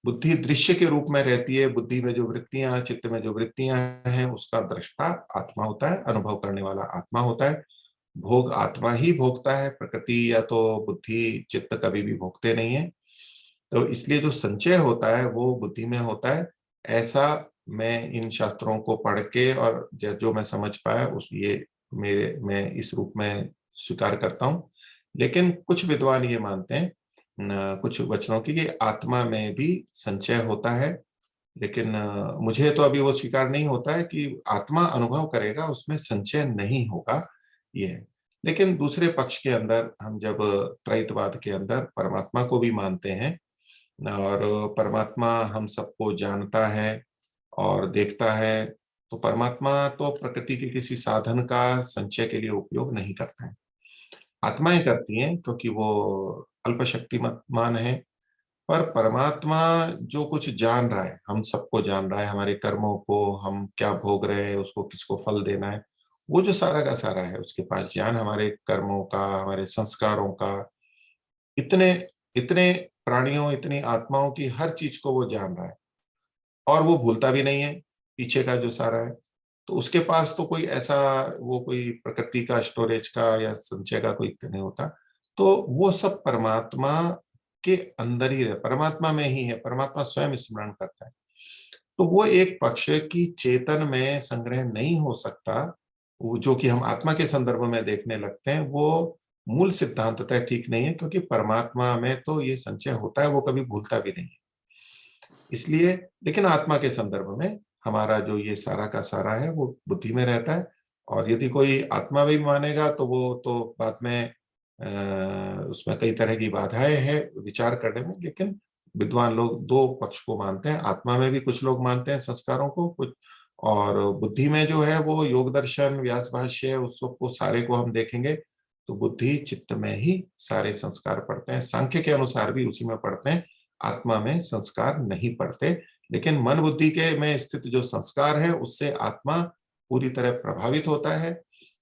बुद्धि दृश्य के रूप में रहती है, बुद्धि में जो वृत्तियां, चित्त में जो वृत्तियां हैं, उसका दृष्टा आत्मा होता है, अनुभव करने वाला आत्मा होता है। भोग आत्मा ही भोगता है, प्रकृति या तो बुद्धि चित्त कभी भी भोगते नहीं है। तो इसलिए जो संचय होता है वो बुद्धि में होता है, ऐसा मैं इन शास्त्रों को पढ़ के और जो मैं समझ पाया उस ये मैं इस रूप में स्वीकार करता हूँ। लेकिन कुछ विद्वान ये मानते हैं कुछ वचनों की कि आत्मा में भी संचय होता है, लेकिन मुझे तो अभी वो स्वीकार नहीं होता है कि आत्मा अनुभव करेगा, उसमें संचय नहीं होगा, ये है। लेकिन दूसरे पक्ष के अंदर हम जब त्रैतवाद के अंदर परमात्मा को भी मानते हैं और परमात्मा हम सबको जानता है और देखता है, तो परमात्मा तो प्रकृति के किसी साधन का संचय के लिए उपयोग नहीं करता है। आत्माएं करती हैं क्योंकि वो अल्प शक्तिमान है, पर परमात्मा जो कुछ जान रहा है, हम सबको जान रहा है, हमारे कर्मों को, हम क्या भोग रहे हैं, उसको किसको फल देना है, वो जो सारा का सारा है, उसके पास ज्ञान हमारे कर्मों का, हमारे संस्कारों का, इतने इतने प्राणियों, इतनी आत्माओं की हर चीज को वो जान रहा है और वो भूलता भी नहीं है पीछे का जो सारा है। तो उसके पास तो कोई ऐसा वो कोई प्रकृति का स्टोरेज का या संचय का कोई नहीं होता। तो वो सब परमात्मा के अंदर ही रहे, परमात्मा में ही है, परमात्मा स्वयं स्मरण करता है। तो वो एक पक्ष की चेतन में संग्रह नहीं हो सकता, वो जो कि हम आत्मा के संदर्भ में देखने लगते हैं, वो मूल सिद्धांततः ठीक नहीं है, क्योंकि परमात्मा में तो ये संचय होता है, वो कभी भूलता भी नहीं है। इसलिए लेकिन आत्मा के संदर्भ में हमारा जो ये सारा का सारा है वो बुद्धि में रहता है। और यदि कोई आत्मा भी मानेगा तो वो तो बाद में उसमें कई तरह की बाधाएं हैं विचार करने में। लेकिन विद्वान लोग दो पक्ष को मानते हैं, आत्मा में भी कुछ लोग मानते हैं संस्कारों को, कुछ, और बुद्धि में जो है वो योग दर्शन, व्यास भाष्य, उस सबको सारे को हम देखेंगे तो बुद्धि चित्त में ही सारे संस्कार पड़ते हैं। सांख्य के अनुसार भी उसी में पड़ते हैं, आत्मा में संस्कार नहीं पड़ते। लेकिन मन बुद्धि के में स्थित जो संस्कार है उससे आत्मा पूरी तरह प्रभावित होता है।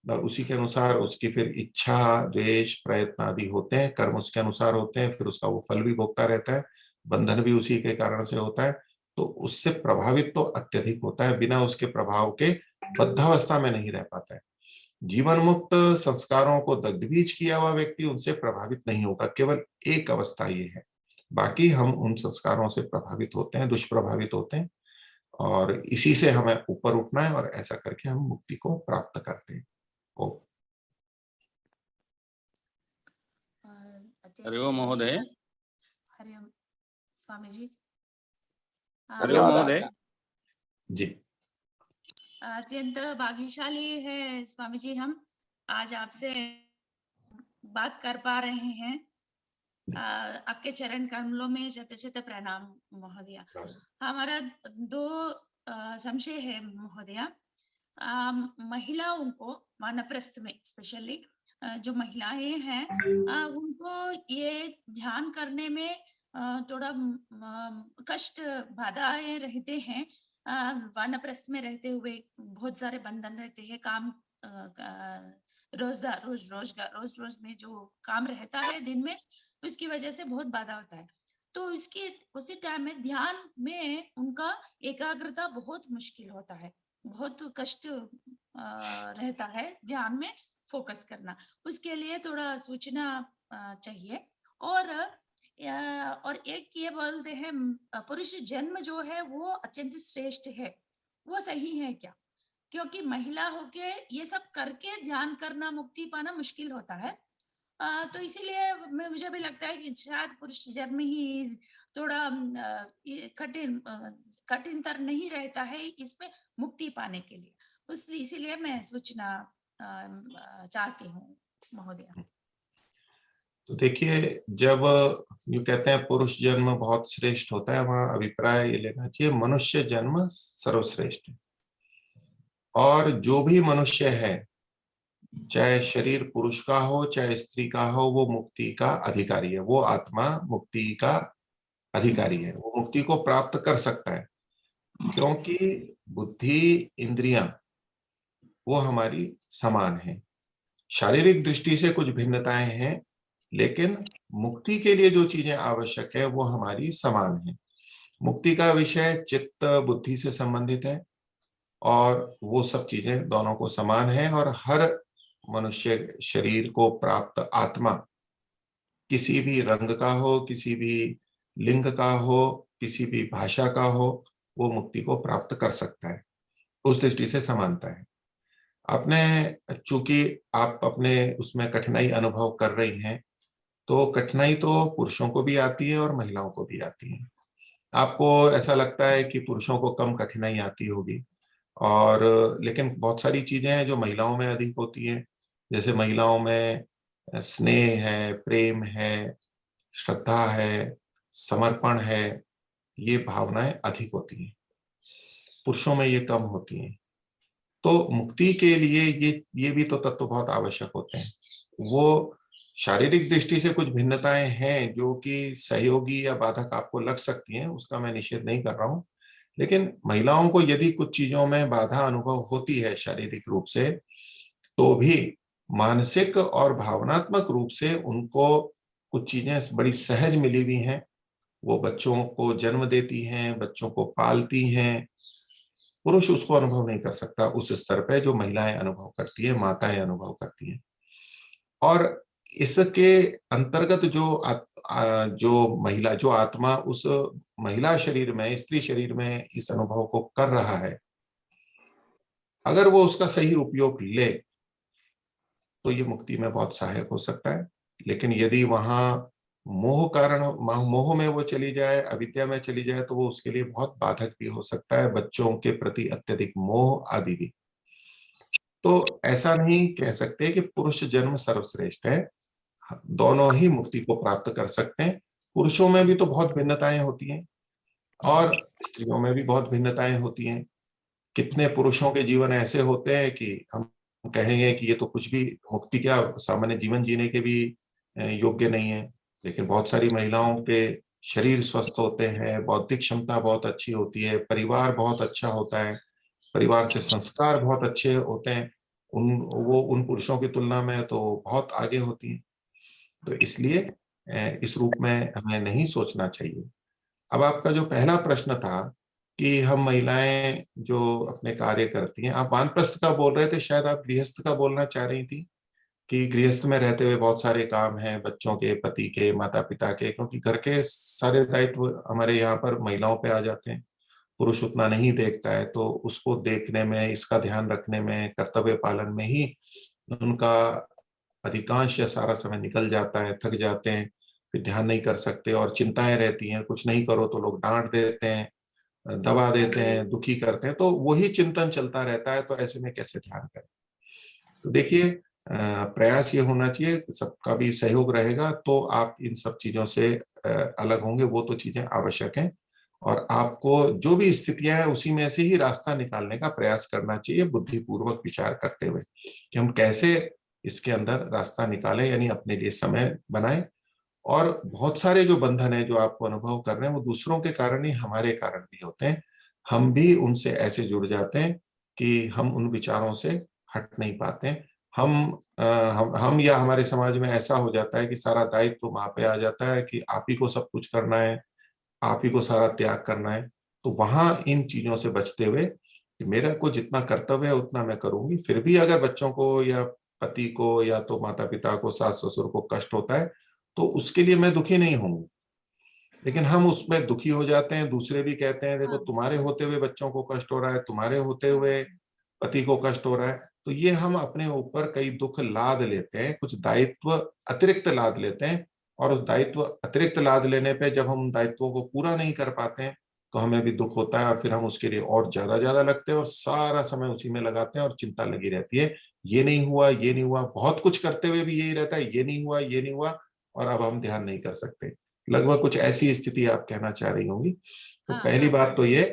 उसी के अनुसार उसकी फिर इच्छा, द्वेष, प्रयत्न आदि होते हैं, कर्म उसके अनुसार होते हैं, फिर उसका वो फल भी भोगता रहता है, बंधन भी उसी के कारण से होता है। तो उससे प्रभावित तो अत्यधिक होता है, बिना उसके प्रभाव के बद्धावस्था में नहीं रह पाता है। जीवन मुक्त संस्कारों को दग्धबीज किया हुआ व्यक्ति उनसे प्रभावित नहीं होगा, केवल एक अवस्था ये है, बाकी हम उन संस्कारों से प्रभावित होते हैं, दुष्प्रभावित होते हैं, और इसी से हमें ऊपर उठना है और ऐसा करके हम मुक्ति को प्राप्त करते हैं। हरि ओम महोदय। हरि ओम स्वामी जी। हरि ओम महोदय जी। अत्यंत भाग्यशाली है स्वामी जी, हम आज आपसे बात कर पा रहे हैं। आपके चरण कमलों में शत शत प्रणाम महोदया। हमारा दो संशय है महोदया। महिलाओं को वानप्रस्थ में स्पेशली जो महिलाएं हैं उनको ये ध्यान करने में थोड़ा कष्ट, बाधाएं रहते हैं। वानप्रस्थ में रहते हुए बहुत सारे बंधन रहते हैं, काम रोज में जो काम रहता है दिन में, उसकी वजह से बहुत बाधा होता है। तो इसके उसी टाइम में ध्यान में उनका एकाग्रता बहुत मुश्किल होता है, बहुत कष्ट रहता है ध्यान में फोकस करना। उसके लिए थोड़ा सूचना चाहिए। और एक ये बोलते हैं पुरुष जन्म जो है वो अत्यंत श्रेष्ठ है, वो सही है क्या? क्योंकि महिला होके ये सब करके ध्यान करना, मुक्ति पाना मुश्किल होता है। तो इसीलिए मुझे भी लगता है कि शायद पुरुष जन्म ही थोड़ा कठिनतर नहीं रहता है इसमें मुक्ति पाने के लिए। इसीलिए मैं सूचना चाहती हूँ महोदया। तो देखिए, जब यूं कहते हैं पुरुष जन्म बहुत श्रेष्ठ होता है, वहां अभिप्राय ये लेना चाहिए मनुष्य जन्म सर्वश्रेष्ठ है। और जो भी मनुष्य है, चाहे शरीर पुरुष का हो चाहे स्त्री का हो, वो मुक्ति का अधिकारी है, वो आत्मा मुक्ति का अधिकारी है, वो मुक्ति को प्राप्त कर सकता है। क्योंकि बुद्धि, इंद्रियां वो हमारी समान है। शारीरिक दृष्टि से कुछ भिन्नताएं हैं, लेकिन मुक्ति के लिए जो चीजें आवश्यक है वो हमारी समान है। मुक्ति का विषय चित्त बुद्धि से संबंधित है और वो सब चीजें दोनों को समान है। और हर मनुष्य शरीर को प्राप्त आत्मा किसी भी रंग का हो, किसी भी लिंग का हो, किसी भी भाषा का हो, वो मुक्ति को प्राप्त कर सकता है। उस दृष्टि से समानता है। आपने, चूंकि आप अपने उसमें कठिनाई अनुभव कर रही हैं, तो कठिनाई तो पुरुषों को भी आती है और महिलाओं को भी आती है। आपको ऐसा लगता है कि पुरुषों को कम कठिनाई आती होगी, और लेकिन बहुत सारी चीजें हैं जो महिलाओं में अधिक होती हैं। जैसे महिलाओं में स्नेह है, प्रेम है, श्रद्धा है, समर्पण है, ये भावनाएं अधिक होती हैं, पुरुषों में ये कम होती हैं। तो मुक्ति के लिए ये भी तो तत्व बहुत आवश्यक होते हैं। वो शारीरिक दृष्टि से कुछ भिन्नताएं हैं जो कि सहयोगी या बाधक आपको लग सकती हैं, उसका मैं निषेध नहीं कर रहा हूं। लेकिन महिलाओं को यदि कुछ चीजों में बाधा अनुभव होती है शारीरिक रूप से, तो भी मानसिक और भावनात्मक रूप से उनको कुछ चीजें बड़ी सहज मिली हुई हैं। वो बच्चों को जन्म देती हैं, बच्चों को पालती हैं। पुरुष उसको अनुभव नहीं कर सकता उस स्तर पे जो महिलाएं अनुभव करती है, माताएं अनुभव करती हैं। और इसके अंतर्गत जो आत्मा उस महिला शरीर में, स्त्री शरीर में इस अनुभव को कर रहा है, अगर वो उसका सही उपयोग ले तो ये मुक्ति में बहुत सहायक हो सकता है। लेकिन यदि वहां मोह में वो चली जाए, अविद्या में चली जाए, तो वो उसके लिए बहुत बाधक भी हो सकता है, बच्चों के प्रति अत्यधिक मोह आदि भी। तो ऐसा नहीं कह सकते कि पुरुष जन्म सर्वश्रेष्ठ है, दोनों ही मुक्ति को प्राप्त कर सकते हैं। पुरुषों में भी तो बहुत भिन्नताएं होती हैं और स्त्रियों में भी बहुत भिन्नताएं होती हैं। कितने पुरुषों के जीवन ऐसे होते हैं कि हम कहेंगे कि ये तो कुछ भी, मुक्ति क्या, सामान्य जीवन जीने के भी योग्य नहीं है। लेकिन बहुत सारी महिलाओं के शरीर स्वस्थ होते हैं, बौद्धिक क्षमता बहुत अच्छी होती है, परिवार बहुत अच्छा होता है, परिवार से संस्कार बहुत अच्छे होते हैं, वो उन पुरुषों की तुलना में तो बहुत आगे होती हैं। तो इसलिए इस रूप में हमें नहीं सोचना चाहिए। अब आपका जो पहला प्रश्न था कि हम महिलाएं जो अपने कार्य करती हैं, आप वानप्रस्थ का बोल रहे थे, शायद आप गृहस्थ का बोलना चाह रही थी कि गृहस्थ में रहते हुए बहुत सारे काम हैं, बच्चों के, पति के, माता पिता के, क्योंकि घर के सारे दायित्व हमारे यहाँ पर महिलाओं पे आ जाते हैं, पुरुष उतना नहीं देखता है, तो उसको देखने में, इसका ध्यान रखने में, कर्तव्य पालन में ही उनका अधिकांश या सारा समय निकल जाता है, थक जाते हैं, फिर ध्यान नहीं कर सकते और चिंताएं रहती हैं, कुछ नहीं करो तो लोग डांट देते हैं, दबा देते हैं, दुखी करते हैं, तो वही चिंतन चलता रहता है। तो ऐसे में कैसे ध्यान करें? तो देखिए, प्रयास ये होना चाहिए, सबका भी सहयोग रहेगा तो आप इन सब चीजों से अलग होंगे। वो तो चीजें आवश्यक हैं और आपको जो भी स्थितियां हैं उसी में से ही रास्ता निकालने का प्रयास करना चाहिए, बुद्धिपूर्वक विचार करते हुए कि हम कैसे इसके अंदर रास्ता निकालें, यानी अपने लिए समय बनाएं। और बहुत सारे जो बंधन है जो आपको अनुभव कर रहे हैं वो दूसरों के कारण ही हमारे कारण भी होते हैं। हम भी उनसे ऐसे जुड़ जाते हैं कि हम उन विचारों से हट नहीं पाते हैं। हम या हमारे समाज में ऐसा हो जाता है कि सारा दायित्व वहां पे आ जाता है कि आप ही को सब कुछ करना है, आप ही को सारा त्याग करना है। तो वहां इन चीजों से बचते हुए कि मेरा को जितना कर्तव्य है उतना मैं करूंगी, फिर भी अगर बच्चों को या पति को या तो माता पिता को, सास ससुर को कष्ट होता है तो उसके लिए मैं दुखी नहीं हूँ। लेकिन हम उसमें दुखी हो जाते हैं, दूसरे भी कहते हैं देखो तुम्हारे होते हुए बच्चों को कष्ट हो रहा है, तुम्हारे होते हुए पति को कष्ट हो रहा है। तो ये हम अपने ऊपर कई दुख लाद लेते हैं, कुछ दायित्व अतिरिक्त लाद लेते हैं और उस दायित्व अतिरिक्त लाद लेने पे जब हम दायित्वों को पूरा नहीं कर पाते हैं तो हमें भी दुख होता है और फिर हम उसके लिए और ज्यादा लगते हैं और सारा समय उसी में लगाते हैं और चिंता लगी रहती है, ये नहीं हुआ, ये नहीं हुआ, बहुत कुछ करते हुए भी यही रहता है, ये नहीं हुआ, ये नहीं हुआ, और अब हम ध्यान नहीं कर सकते। लगभग कुछ ऐसी स्थिति आप कहना चाह रही होंगी। तो पहली बात तो ये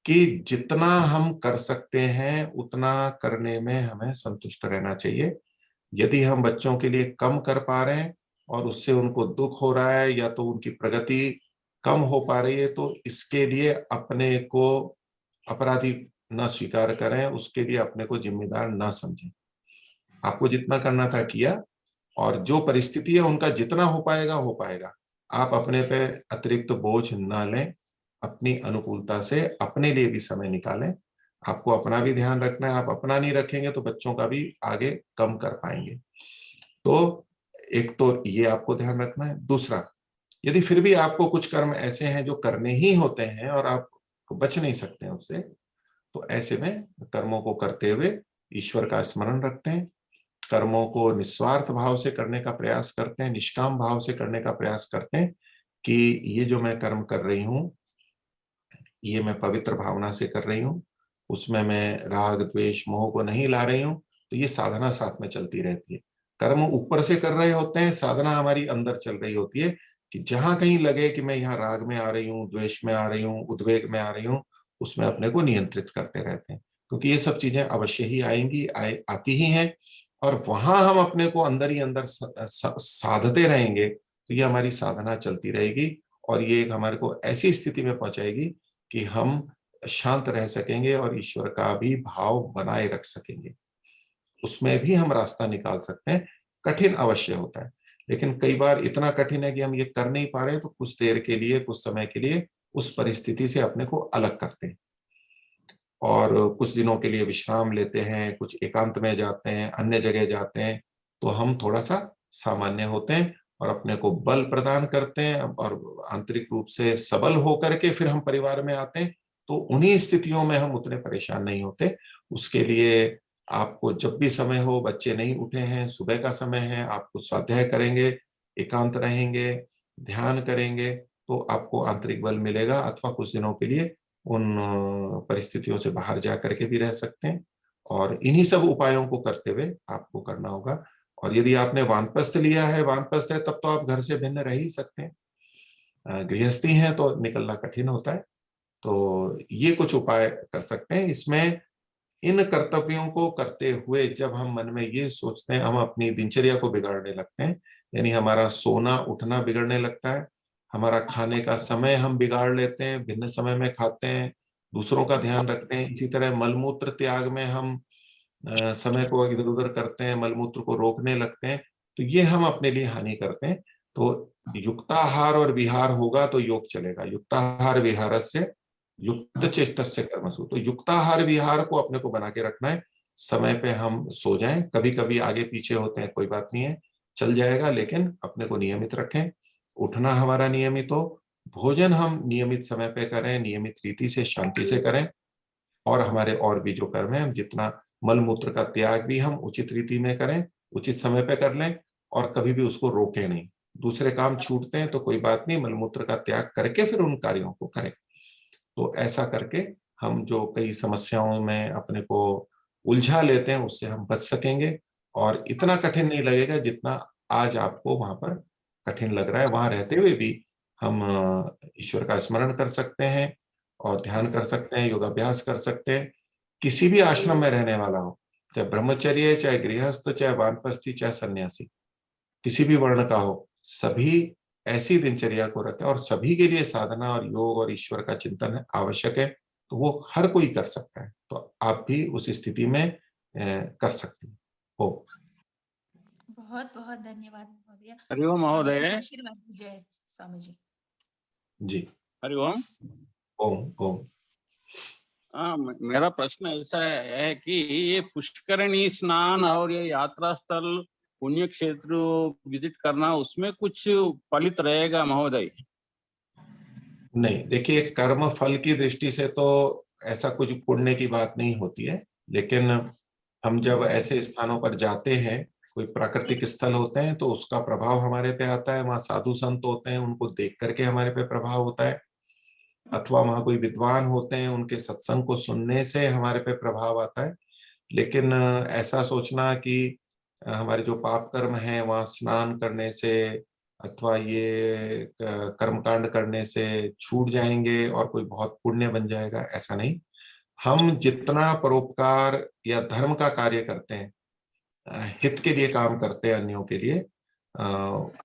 कि जितना हम कर सकते हैं उतना करने में हमें संतुष्ट रहना चाहिए। यदि हम बच्चों के लिए कम कर पा रहे हैं और उससे उनको दुख हो रहा है या तो उनकी प्रगति कम हो पा रही है तो इसके लिए अपने को अपराधी न स्वीकार करें, उसके लिए अपने को जिम्मेदार न समझें। आपको जितना करना था किया और जो परिस्थिति है उनका जितना हो पाएगा हो पाएगा। आप अपने पे अतिरिक्त बोझ न लें, अपनी अनुकूलता से अपने लिए भी समय निकालें। आपको अपना भी ध्यान रखना है, आप अपना नहीं रखेंगे तो बच्चों का भी आगे कम कर पाएंगे। तो एक तो ये आपको ध्यान रखना है। दूसरा, यदि फिर भी आपको कुछ कर्म ऐसे हैं जो करने ही होते हैं और आप बच नहीं सकते हैं उससे, तो ऐसे में कर्मों को करते हुए ईश्वर का स्मरण रखते हैं, कर्मों को निस्वार्थ भाव से करने का प्रयास करते हैं, निष्काम भाव से करने का प्रयास करते हैं कि ये जो मैं कर्म कर रही हूँ ये मैं पवित्र भावना से कर रही हूँ, उसमें मैं राग द्वेष मोह को नहीं ला रही हूँ। तो ये साधना साथ में चलती रहती है। कर्म ऊपर से कर रहे होते हैं, साधना हमारी अंदर चल रही होती है कि जहां कहीं लगे कि मैं यहाँ राग में आ रही हूँ, द्वेष में आ रही हूँ, उद्वेग में आ रही हूँ, उसमें अपने को नियंत्रित करते रहते हैं, क्योंकि ये सब चीजें अवश्य ही आएंगी, आती ही हैं। और वहां हम अपने को अंदर ही अंदर साधते रहेंगे तो ये हमारी साधना चलती रहेगी और ये हमारे को ऐसी स्थिति में पहुंचाएगी कि हम शांत रह सकेंगे और ईश्वर का भी भाव बनाए रख सकेंगे। उसमें भी हम रास्ता निकाल सकते हैं। कठिन अवश्य होता है, लेकिन कई बार इतना कठिन है कि हम ये कर नहीं पा रहे तो कुछ देर के लिए, कुछ समय के लिए उस परिस्थिति से अपने को अलग करते हैं और कुछ दिनों के लिए विश्राम लेते हैं, कुछ एकांत में जाते हैं, अन्य जगह जाते हैं, तो हम थोड़ा सा सामान्य होते हैं और अपने को बल प्रदान करते हैं और आंतरिक रूप से सबल होकर के फिर हम परिवार में आते हैं। तो उन्हीं स्थितियों में हम उतने परेशान नहीं होते। उसके लिए आपको जब भी समय हो, बच्चे नहीं उठे हैं, सुबह का समय है, आप कुछ स्वाध्याय करेंगे, एकांत रहेंगे, ध्यान करेंगे तो आपको आंतरिक बल मिलेगा, अथवा कुछ दिनों के लिए उन परिस्थितियों से बाहर जा करके भी रह सकते हैं। और इन्हीं सब उपायों को करते हुए आपको करना होगा। और यदि आपने वानप्रस्थ लिया है, वानप्रस्थ है, तब तो आप घर से भिन्न रह ही सकते हैं। गृहस्थी है तो निकलना कठिन होता है। तो ये कुछ उपाय कर सकते हैं। इसमें इन कर्तव्यों को करते हुए जब हम मन में ये सोचते हैं, हम अपनी दिनचर्या को बिगाड़ने लगते हैं, यानी हमारा सोना उठना बिगड़ने लगता है, हमारा खाने का समय हम बिगाड़ लेते हैं, भिन्न समय में खाते हैं, दूसरों का ध्यान रखते हैं। इसी तरह मलमूत्र त्याग में हम समय को इधर उधर करते हैं, मलमूत्र को रोकने लगते हैं, तो ये हम अपने लिए हानि करते हैं। तो युक्ताहार और विहार होगा तो योग चलेगा। युक्ताहार विहार से युक्त चेतस्य कर्मसु। तो युक्ताहार विहार को अपने को बना के रखना है। समय पे हम सो जाएं, कभी कभी आगे पीछे होते हैं, कोई बात नहीं है, चल जाएगा, लेकिन अपने को नियमित रखें। उठना हमारा नियमित हो, भोजन हम नियमित समय पे करें, नियमित रीति से, शांति से करें, और हमारे और भी जो कर्म है, हम जितना मल मूत्र का त्याग भी हम उचित रीति में करें, उचित समय पे कर लें, और कभी भी उसको रोकें नहीं। दूसरे काम छूटते हैं तो कोई बात नहीं, मलमूत्र का त्याग करके फिर उन कार्यों को करें। तो ऐसा करके हम जो कई समस्याओं में अपने को उलझा लेते हैं उससे हम बच सकेंगे, और इतना कठिन नहीं लगेगा जितना आज आपको वहां पर कठिन लग रहा है। वहां रहते हुए भी हम ईश्वर का स्मरण कर सकते हैं और ध्यान कर सकते हैं, योगाभ्यास कर सकते हैं। किसी भी आश्रम में रहने वाला हो, चाहे ब्रह्मचर्य, चाहे गृहस्थ, चाहे वानप्रस्थी, चाहे सन्यासी, किसी भी वर्ण का हो, सभी ऐसी दिनचर्या को रखें, और सभी के लिए साधना और योग और ईश्वर का चिंतन आवश्यक है। तो वो हर कोई कर सकता है, तो आप भी उस स्थिति में कर सकते हैं। हो बहुत बहुत धन्यवाद महोदय। हरि ओम महोदय। आशीर्वाद दीजिए स्वामी जी। जी, हरि ओम। ओम ओम। मेरा प्रश्न ऐसा है कि ये पुष्करणी स्नान और ये यात्रा स्थल पुण्य क्षेत्र विजिट करना, उसमें कुछ फलित रहेगा महोदय? नहीं, देखिए, कर्म फल की दृष्टि से तो ऐसा कुछ पुण्य की बात नहीं होती है, लेकिन हम जब ऐसे स्थानों पर जाते हैं, कोई प्राकृतिक स्थल होते हैं, तो उसका प्रभाव हमारे पे आता है। वहां साधु संत होते हैं, उनको देख करके हमारे पे प्रभाव होता है, अथवा वहां कोई विद्वान होते हैं, उनके सत्संग को सुनने से हमारे पे प्रभाव आता है। लेकिन ऐसा सोचना कि हमारे जो पाप कर्म हैं वहां स्नान करने से अथवा ये कर्मकांड करने से छूट जाएंगे और कोई बहुत पुण्य बन जाएगा, ऐसा नहीं। हम जितना परोपकार या धर्म का कार्य करते हैं, हित के लिए काम करते हैं अन्यों के लिए,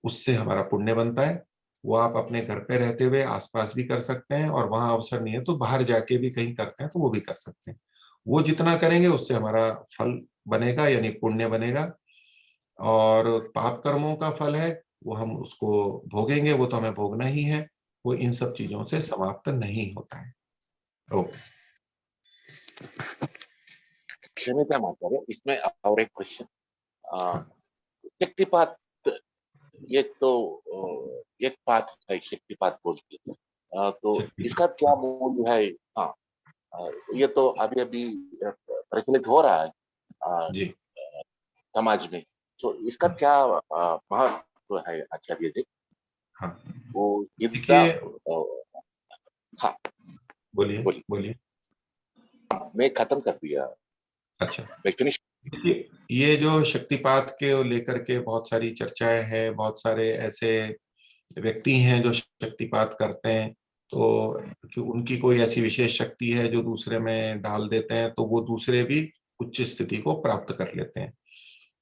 उससे हमारा पुण्य बनता है। वो आप अपने घर पे रहते हुए आसपास भी कर सकते हैं, और वहां अवसर नहीं है तो बाहर जाके भी कहीं करते हैं तो वो भी कर सकते हैं। वो जितना करेंगे उससे हमारा फल बनेगा, यानी पुण्य बनेगा। और पाप कर्मों का फल है वो हम उसको भोगेंगे, वो तो हमें भोगना ही है, वो इन सब चीजों से समाप्त नहीं होता है। ओके, क्षम्यता माता, इसमें और एक क्वेश्चन। शक्तिपात, एक तो एक पात है शक्तिपात बोलते हैं, तो इसका क्या मूल्य है? हाँ, ये तो अभी अभी प्रचलित हो रहा है जी, समाज में, तो इसका क्या महत्व है आचार्य जी? हाँ, वो देखिए, हाँ, बोलिए बोलिए। मैं खत्म कर दिया। अच्छा, मैं फिनिश। ये जो शक्तिपात के लेकर के बहुत सारी चर्चाएं हैं, बहुत सारे ऐसे व्यक्ति हैं जो शक्तिपात करते हैं, तो कि उनकी कोई ऐसी विशेष शक्ति है जो दूसरे में डाल देते हैं, तो वो दूसरे भी उच्च स्थिति को प्राप्त कर लेते हैं।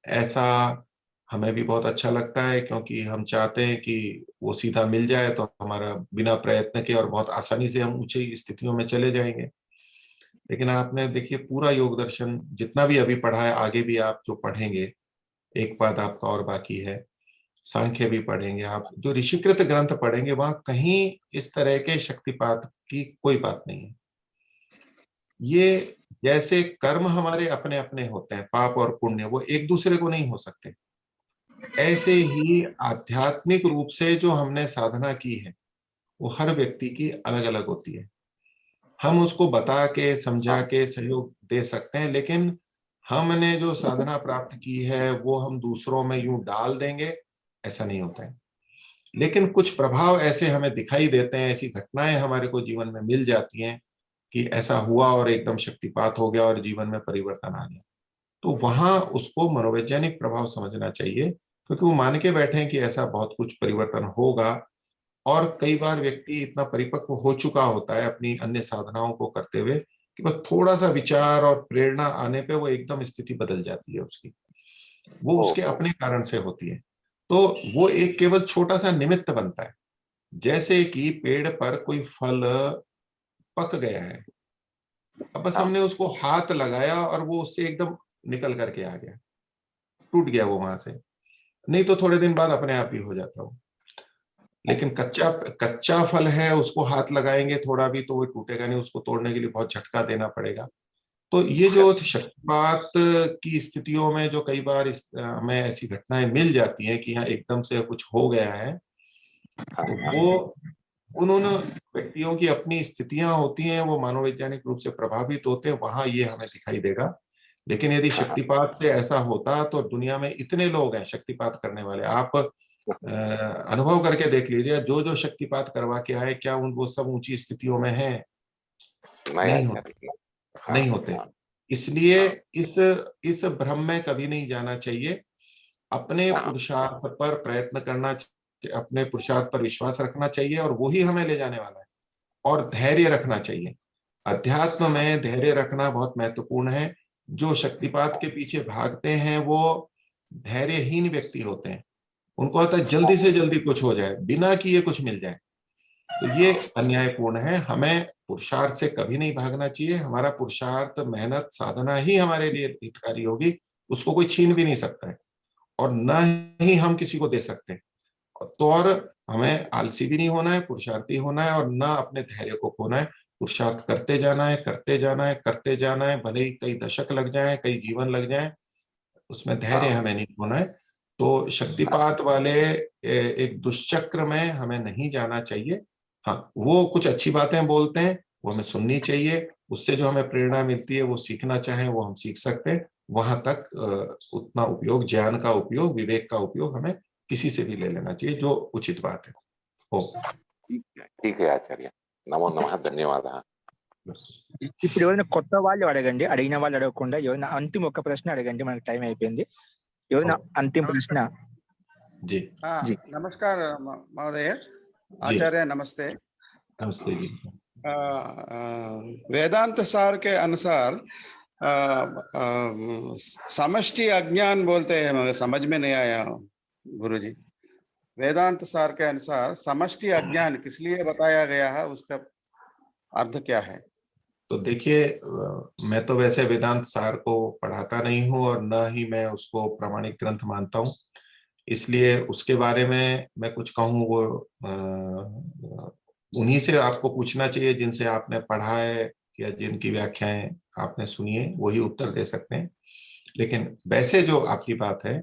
ऐसा हमें भी बहुत अच्छा लगता है, क्योंकि हम चाहते हैं कि वो सीधा मिल जाए तो हमारा बिना प्रयत्न के और बहुत आसानी से हम ऊंची स्थितियों में चले जाएंगे। लेकिन आपने देखिए, पूरा योग दर्शन जितना भी अभी पढ़ा है, आगे भी आप जो पढ़ेंगे, एक पाद आपका और बाकी है, सांख्य भी पढ़ेंगे, आप जो ऋषिकृत ग्रंथ पढ़ेंगे, वहां कहीं इस तरह के शक्तिपात की कोई बात नहीं है। ये जैसे कर्म हमारे अपने अपने होते हैं, पाप और पुण्य, वो एक दूसरे को नहीं हो सकते, ऐसे ही आध्यात्मिक रूप से जो हमने साधना की है वो हर व्यक्ति की अलग अलग होती है। हम उसको बता के समझा के सहयोग दे सकते हैं, लेकिन हमने जो साधना प्राप्त की है वो हम दूसरों में यूं डाल देंगे, ऐसा नहीं होता है। लेकिन कुछ प्रभाव ऐसे हमें दिखाई देते हैं, ऐसी घटनाएं हमारे को जीवन में मिल जाती हैं कि ऐसा हुआ और एकदम शक्तिपात हो गया और जीवन में परिवर्तन आ गया। तो वहां उसको मनोवैज्ञानिक प्रभाव समझना चाहिए, क्योंकि वो मान के बैठे हैं कि ऐसा बहुत कुछ परिवर्तन होगा। और कई बार व्यक्ति इतना परिपक्व हो चुका होता है अपनी अन्य साधनाओं को करते हुए कि बस थोड़ा सा विचार और प्रेरणा आने पे वो एकदम स्थिति बदल जाती है उसकी, वो उसके अपने कारण से होती है। तो वो एक केवल छोटा सा निमित्त बनता है। जैसे कि पेड़ पर कोई फल पक गया है, अब बस हमने उसको हाथ लगाया और वो उससे एकदम निकल करके आ गया, टूट गया वो वहां से, नहीं तो थोड़े दिन बाद अपने आप ही हो जाता वो। लेकिन कच्चा फल है, उसको हाथ लगाएंगे थोड़ा भी तो वो टूटेगा नहीं, उसको तोड़ने के लिए बहुत झटका देना पड़ेगा। तो ये जो शक्तिपात की स्थितियों में जो कई बार हमें ऐसी घटनाएं मिल जाती हैं कि यहाँ एकदम से कुछ हो गया है, तो वो उन्होंने व्यक्तियों की अपनी स्थितियां होती हैं, वो मनोवैज्ञानिक रूप से प्रभावित होते हैं, वहां ये हमें दिखाई देगा। लेकिन यदि शक्तिपात से ऐसा होता तो दुनिया में इतने लोग हैं शक्तिपात करने वाले, आप अनुभव करके देख लीजिए, जो जो शक्तिपात करवा के आए, क्या वो सब ऊंची स्थितियों में हैं? नहीं होते, नहीं होते। इसलिए इस भ्रम में कभी नहीं जाना चाहिए। अपने पुरुषार्थ पर प्रयत्न करना, अपने पुरुषार्थ पर विश्वास रखना चाहिए और वही हमें ले जाने वाला है। और धैर्य रखना चाहिए। अध्यात्म में धैर्य रखना बहुत महत्वपूर्ण है। जो शक्तिपात के पीछे भागते हैं वो धैर्यहीन व्यक्ति होते हैं। उनको होता है जल्दी से जल्दी कुछ हो जाए, बिना किए कुछ मिल जाए, तो ये अन्यायपूर्ण है। हमें पुरुषार्थ से कभी नहीं भागना चाहिए। हमारा पुरुषार्थ, मेहनत, साधना ही हमारे लिए हितकारी होगी, उसको कोई छीन भी नहीं सकता है और न ही हम किसी को दे सकते। तो और हमें आलसी भी नहीं होना है, पुरुषार्थी होना है और न अपने धैर्य को खोना है। पुरुषार्थ करते जाना है, करते जाना है, करते जाना है, भले ही कई दशक लग जाए, कई जीवन लग जाए, उसमें धैर्य हमें नहीं खोना है। तो शक्तिपात वाले एक दुष्चक्र में हमें नहीं जाना चाहिए। हाँ, वो कुछ अच्छी बातें बोलते हैं, वो हमें सुननी चाहिए, उससे जो हमें प्रेरणा मिलती है वो सीखना चाहें वो हम सीख सकते हैं। वहां तक उतना उपयोग, ज्ञान का उपयोग, विवेक का उपयोग हमें किसी से भी ले लेना चाहिए, जो उचित बात है। ठीक है आचार्य, नमो नमः, ధన్యవాదాలు। ఇప్పుడు ఎవరైనా కొత్త వాళ్ళు అడగండి, అడిగిన వాళ్ళు అడగకుండా ఎవరైనా అంతిమ ఒక ప్రశ్న అడగండి, మనకు టైం అయిపోయింది। ఎవరైనా అంతిమ ప్రశ్న? जी जी नमस्कार महोदय, आचार्य नमस्ते। नमस्ते जी। वेदांत सार के अनुसार समष्टि अज्ञान बोलते हैं, मुझे समझ में नहीं आया गुरुजी। वेदांत सार के अनुसार समष्टि अज्ञान किस लिए बताया गया है, उसका अर्थ क्या है? तो देखिए, मैं तो वैसे वेदांत सार को पढ़ाता नहीं हूँ और न ही मैं उसको प्रामाणिक ग्रंथ मानता हूँ, इसलिए उसके बारे में मैं कुछ कहूँ वो उन्हीं से आपको पूछना चाहिए जिनसे आपने पढ़ा है या जिनकी व्याख्याएं आपने सुनी है, वही उत्तर दे सकते हैं। लेकिन वैसे जो आपकी बात है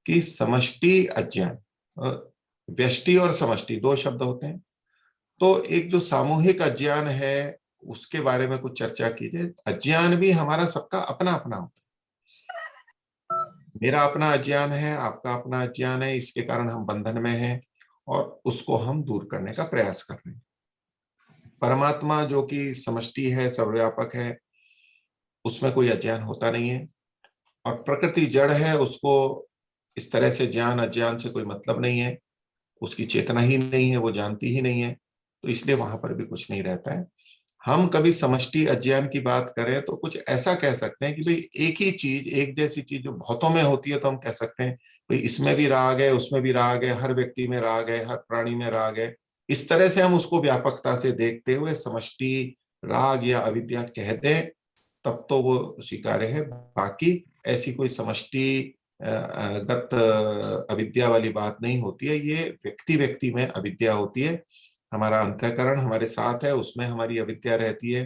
कि समष्टि अज्ञान, व्यष्टि और समष्टि दो शब्द होते हैं, तो एक जो सामूहिक अज्ञान है उसके बारे में कुछ चर्चा कीजिए। अज्ञान भी हमारा सबका अपना अपना होता है। मेरा अपना अज्ञान है, आपका अपना अज्ञान है, इसके कारण हम बंधन में हैं और उसको हम दूर करने का प्रयास कर रहे हैं। परमात्मा जो कि समष्टि है, सर्वव्यापक है, उसमें कोई अज्ञान होता नहीं है और प्रकृति जड़ है, उसको इस तरह से ज्ञान अज्ञान से कोई मतलब नहीं है, उसकी चेतना ही नहीं है, वो जानती ही नहीं है, तो इसलिए वहां पर भी कुछ नहीं रहता है। हम कभी समष्टि अज्ञान की बात करें तो कुछ ऐसा कह सकते हैं कि भाई एक ही चीज, एक जैसी चीज जो बहुतों में होती है, तो हम कह सकते हैं भाई इसमें भी राग है, उसमें भी राग है, हर व्यक्ति में राग है, हर प्राणी में राग है। इस तरह से हम उसको व्यापकता से देखते हुए समष्टि राग या अविद्या कह दें तब तो वो स्वीकार्य है। बाकी ऐसी कोई समष्टि गत अविद्या वाली बात नहीं होती है, ये व्यक्ति व्यक्ति में अविद्या होती है। हमारा अंतःकरण हमारे साथ है, उसमें हमारी अविद्या रहती है,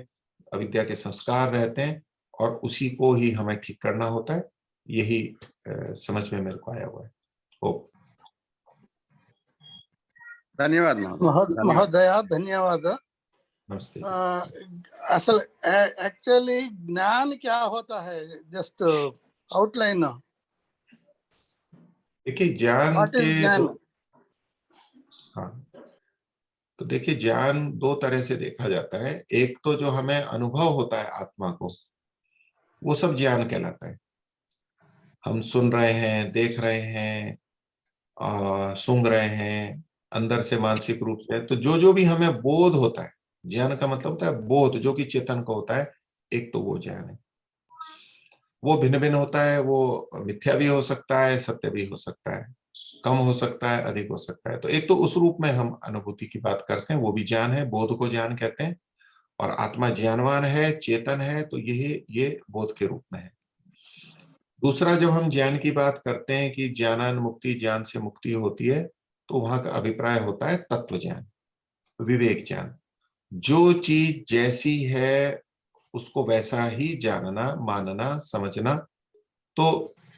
अविद्या के संस्कार रहते हैं और उसी को ही हमें ठीक करना होता है। यही समझ में मेरे को आया हुआ है। धन्यवाद महोदय, धन्यवाद। नमस्ते। असल एक्चुअली ज्ञान क्या होता है, जस्ट आउटलाइन। देखिए ज्ञान हाँ, तो देखिए ज्ञान दो तरह से देखा जाता है। एक तो जो हमें अनुभव होता है आत्मा को, वो सब ज्ञान कहलाता है। हम सुन रहे हैं, देख रहे हैं, सूंघ रहे हैं, अंदर से मानसिक रूप से, तो जो भी हमें बोध होता है, ज्ञान का मतलब होता है बोध, जो कि चेतन का होता है, एक तो वो ज्ञान है। वो भिन्न भिन्न होता है, वो मिथ्या भी हो सकता है, सत्य भी हो सकता है, कम हो सकता है, अधिक हो सकता है। तो एक तो उस रूप में हम अनुभूति की बात करते हैं, वो भी ज्ञान है, बोध को ज्ञान कहते हैं। और आत्मा ज्ञानवान है, चेतन है, तो ये बोध के रूप में है। दूसरा, जब हम ज्ञान की बात करते हैं कि ज्ञानान मुक्ति, ज्ञान से मुक्ति होती है, तो वहां का अभिप्राय होता है तत्व ज्ञान, विवेक ज्ञान। जो चीज जैसी है उसको वैसा ही जानना, मानना, समझना। तो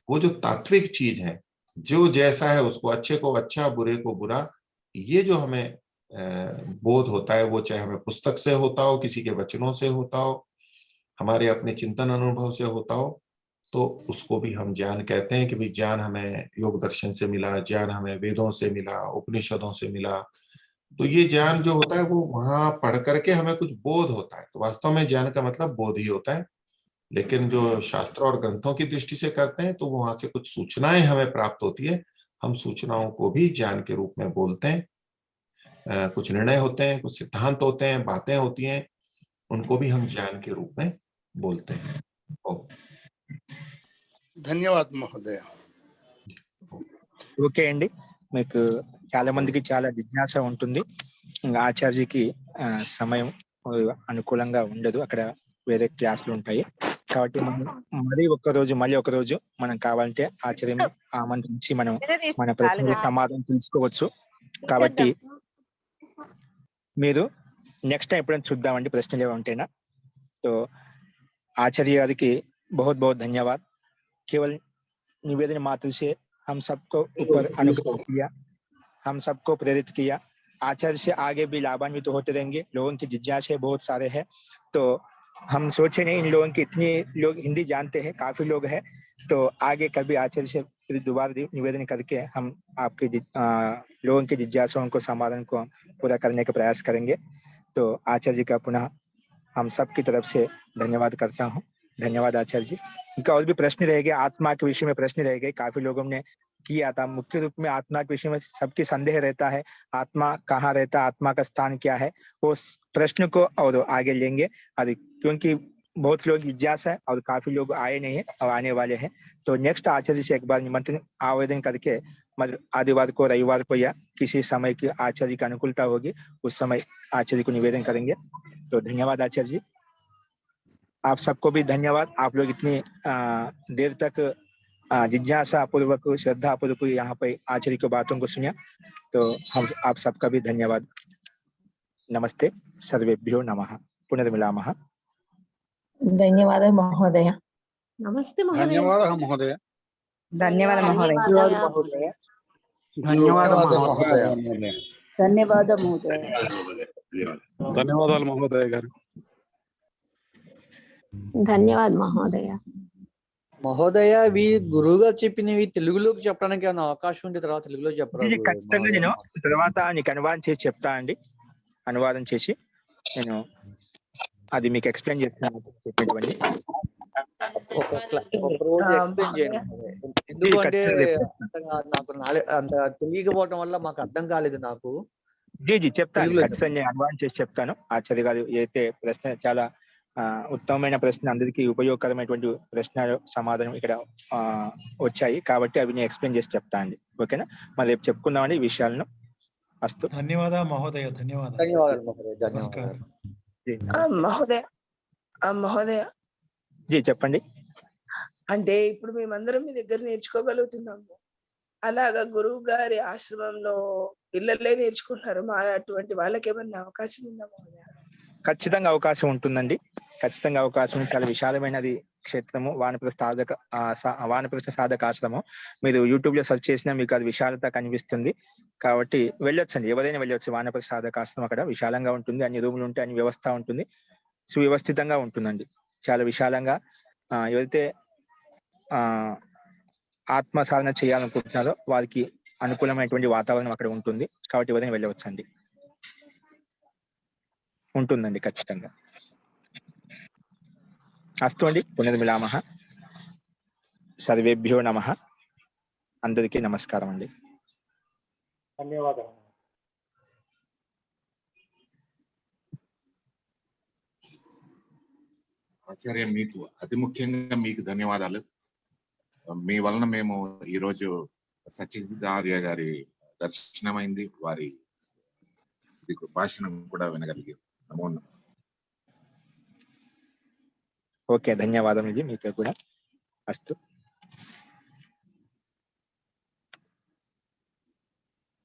वो जो तात्विक चीज है, जो जैसा है उसको, अच्छे को अच्छा, बुरे को बुरा, ये जो हमें बोध होता है, वो चाहे हमें पुस्तक से होता हो, किसी के वचनों से होता हो, हमारे अपने चिंतन अनुभव से होता हो, तो उसको भी हम ज्ञान कहते हैं कि भाई ज्ञान हमें योग दर्शन से मिला, ज्ञान हमें वेदों से मिला, उपनिषदों से मिला। तो ये ज्ञान जो होता है वो वहां पढ़ करके हमें कुछ बोध होता है। तो वास्तव में ज्ञान का मतलब बोध ही होता है। लेकिन जो शास्त्र और ग्रंथों की दृष्टि से करते हैं तो वहां से कुछ सूचनाएं हमें प्राप्त होती है, हम सूचनाओं को भी ज्ञान के रूप में बोलते हैं। कुछ निर्णय होते हैं, कुछ सिद्धांत होते हैं, बातें होती हैं, उनको भी हम ज्ञान के रूप में बोलते हैं। ధన్యవాద్ మహోదయ. ఓకే అండి, మీకు చాలా మందికి చాలా జిజ్ఞాస ఉంటుంది. ఆచార్యకి సమయం అనుకూలంగా ఉండదు, అక్కడ వేరే క్లాసులు ఉంటాయి. కాబట్టి మనం మళ్ళీ ఒక రోజు మనం కావాలంటే ఆచార్యం ఆమంత్రించి మనం మన ప్రశ్నలకు సమాధానం తెలుసుకోవచ్చు. కాబట్టి మీరు నెక్స్ట్ టైం ఎప్పుడైనా చూద్దామండి ప్రశ్నలు ఏమైనా ఉంటేనా. तो आचार्य गारी की बहुत बहुत धन्यवाद. केवल निवेदन मात्र से हम सबको ऊपर अनुग्रह किया, हम सबको प्रेरित किया. आचार्य से आगे भी लाभान्वित होते रहेंगे. लोगों की जिज्ञासा बहुत सारे हैं, तो हम सोचे नहीं इन लोगों की इतनी लोग हिंदी जानते हैं, काफी लोग हैं. तो आगे कभी आचार्य से फिर दोबारा निवेदन करके हम आपके लोगों की जिज्ञासाओं को, समाधान को पूरा करने का प्रयास करेंगे. तो आचार्य जी का पुनः हम सब की तरफ से धन्यवाद करता हूँ. धन्यवाद आचार्य जी. इनका और भी प्रश्न रह गए, आत्मा के विषय में प्रश्न रह गए, काफी लोगों ने किया था. मुख्य रूप में आत्मा के विषय में सबकी संदेह रहता है, आत्मा कहाँ रहता है, आत्मा का स्थान क्या है, वो प्रश्न को और आगे लेंगे. और क्योंकि बहुत लोग जिज्ञासा है और काफी लोग आए नहीं है और आने वाले हैं, तो नेक्स्ट आचार्य से एक बार निमंत्रण आवेदन करके मतलब आदिवार को, रविवार को या किसी समय की आचार्य की अनुकूलता होगी उस समय आचार्य को निवेदन करेंगे. तो धन्यवाद आचार्य जी. आप सबको भी धन्यवाद. आप लोग इतनी देर तक जिज्ञासा पूर्वक, श्रद्धा पूर्वक यहाँ पे आचार्य की बातों को सुना. तो हम आप सबका भी धन्यवाद. नमस्ते, सर्वेभ्यो नमः. पुनर्मिलामः. धन्यवाद महोदय. नमस्ते महोदय. ధన్యవాదాలు మహోదయ. धन्यवाद महोदय. ధన్యవాద మహోదయ. धन्यवाद महोदय. ధన్యవాదాలు మహోదయ గారు. ధన్యవాद మహోదయ. మహోదయ, గురువు గారు చెప్పినవి తెలుగులోకి చెప్పడానికి ఏమైనా అవకాశం ఉంటే తర్వాత తెలుగులో చెప్పరా? ఖచ్చితంగా నేను తర్వాత నీకు అనువాదం చేసి చెప్తా అండి. అనువాదం చేసి నేను అది మీకు ఎక్స్ప్లెయిన్ చేస్తాను. చెప్పేటువంటి ఒక రోజు ఎక్స్ప్లెయిన్ చేయండి. ఎందుకంటే నాకు అంత తెలియకపోవడం వల్ల మాకు అర్థం కాలేదు. నాకు చెప్తాను, ఖచ్చితంగా నేను అనువాదం చేసి చెప్తాను. ఆచార్య గారు అయితే ప్రశ్న చాలా ఉత్తమమైన ప్రశ్న, అందరికీ ఉపయోగకరమైనటువంటి ప్రశ్న సమాధానం ఇక్కడ వచ్చాయి కాబట్టి అవి నేను ఎక్స్ప్లెయిన్ చేసి చెప్తా అండి. ఓకేనా? మరి రేపు చెప్పుకుందామండి ఈ విషయాలను. అస్తు. ధన్యవాద మహోదయ. ధన్యవాదాలు. ధన్యవాదాలు మహోదయ. ధన్యవాదాలు మహోదయ. మహోదయ జీ చెప్పండి. అంటే ఇప్పుడు మేమందరం మీ దగ్గర నేర్చుకోగలుగుతున్నాము, అలాగా గురువు గారి ఆశ్రమంలో పిల్లలే నేర్చుకుంటున్నారు, మా అటువంటి వాళ్ళకి ఏమన్నా అవకాశం ఉందా మహోదయ? ఖచ్చితంగా అవకాశం ఉంటుందండి. ఖచ్చితంగా అవకాశం. చాలా విశాలమైనది క్షేత్రము, వానప్రస్థ సాధక ఆశ్రమం. మీరు యూట్యూబ్ లో సెర్చ్ చేసినా మీకు అది విశాలత కనిపిస్తుంది. కాబట్టి వెళ్ళొచ్చండి, ఎవరైనా వెళ్ళొచ్చు. వానప్రస్థ సాధక ఆశ్రమం అక్కడ విశాలంగా ఉంటుంది, అన్ని రూములు ఉంటాయి, అన్ని వ్యవస్థ ఉంటుంది, సువ్యవస్థితంగా ఉంటుందండి. చాలా విశాలంగా ఎవరైతే ఆత్మ సాధన చేయాలనుకుంటున్నారో వారికి అనుకూలమైనటువంటి వాతావరణం అక్కడ ఉంటుంది. కాబట్టి ఎవరైనా వెళ్ళవచ్చండి, ఉంటుందండి ఖచ్చితంగా. అస్తు అండి. పునర్మిలామః. సర్వేభ్యో నమః. అందరికీ నమస్కారం అండి. ధన్యవాదాలు. ఆచార్య, మీకు అతి ముఖ్యంగా మీకు ధన్యవాదాలు. మీ వలన మేము ఈరోజు సచ్చిదార్య గారి దర్శనమైంది, వారి భాషణం కూడా వినగలిగాం. నమో నమః. ఓకే, ధన్యవాదం. ఇది మీకు కూడా. అస్తు.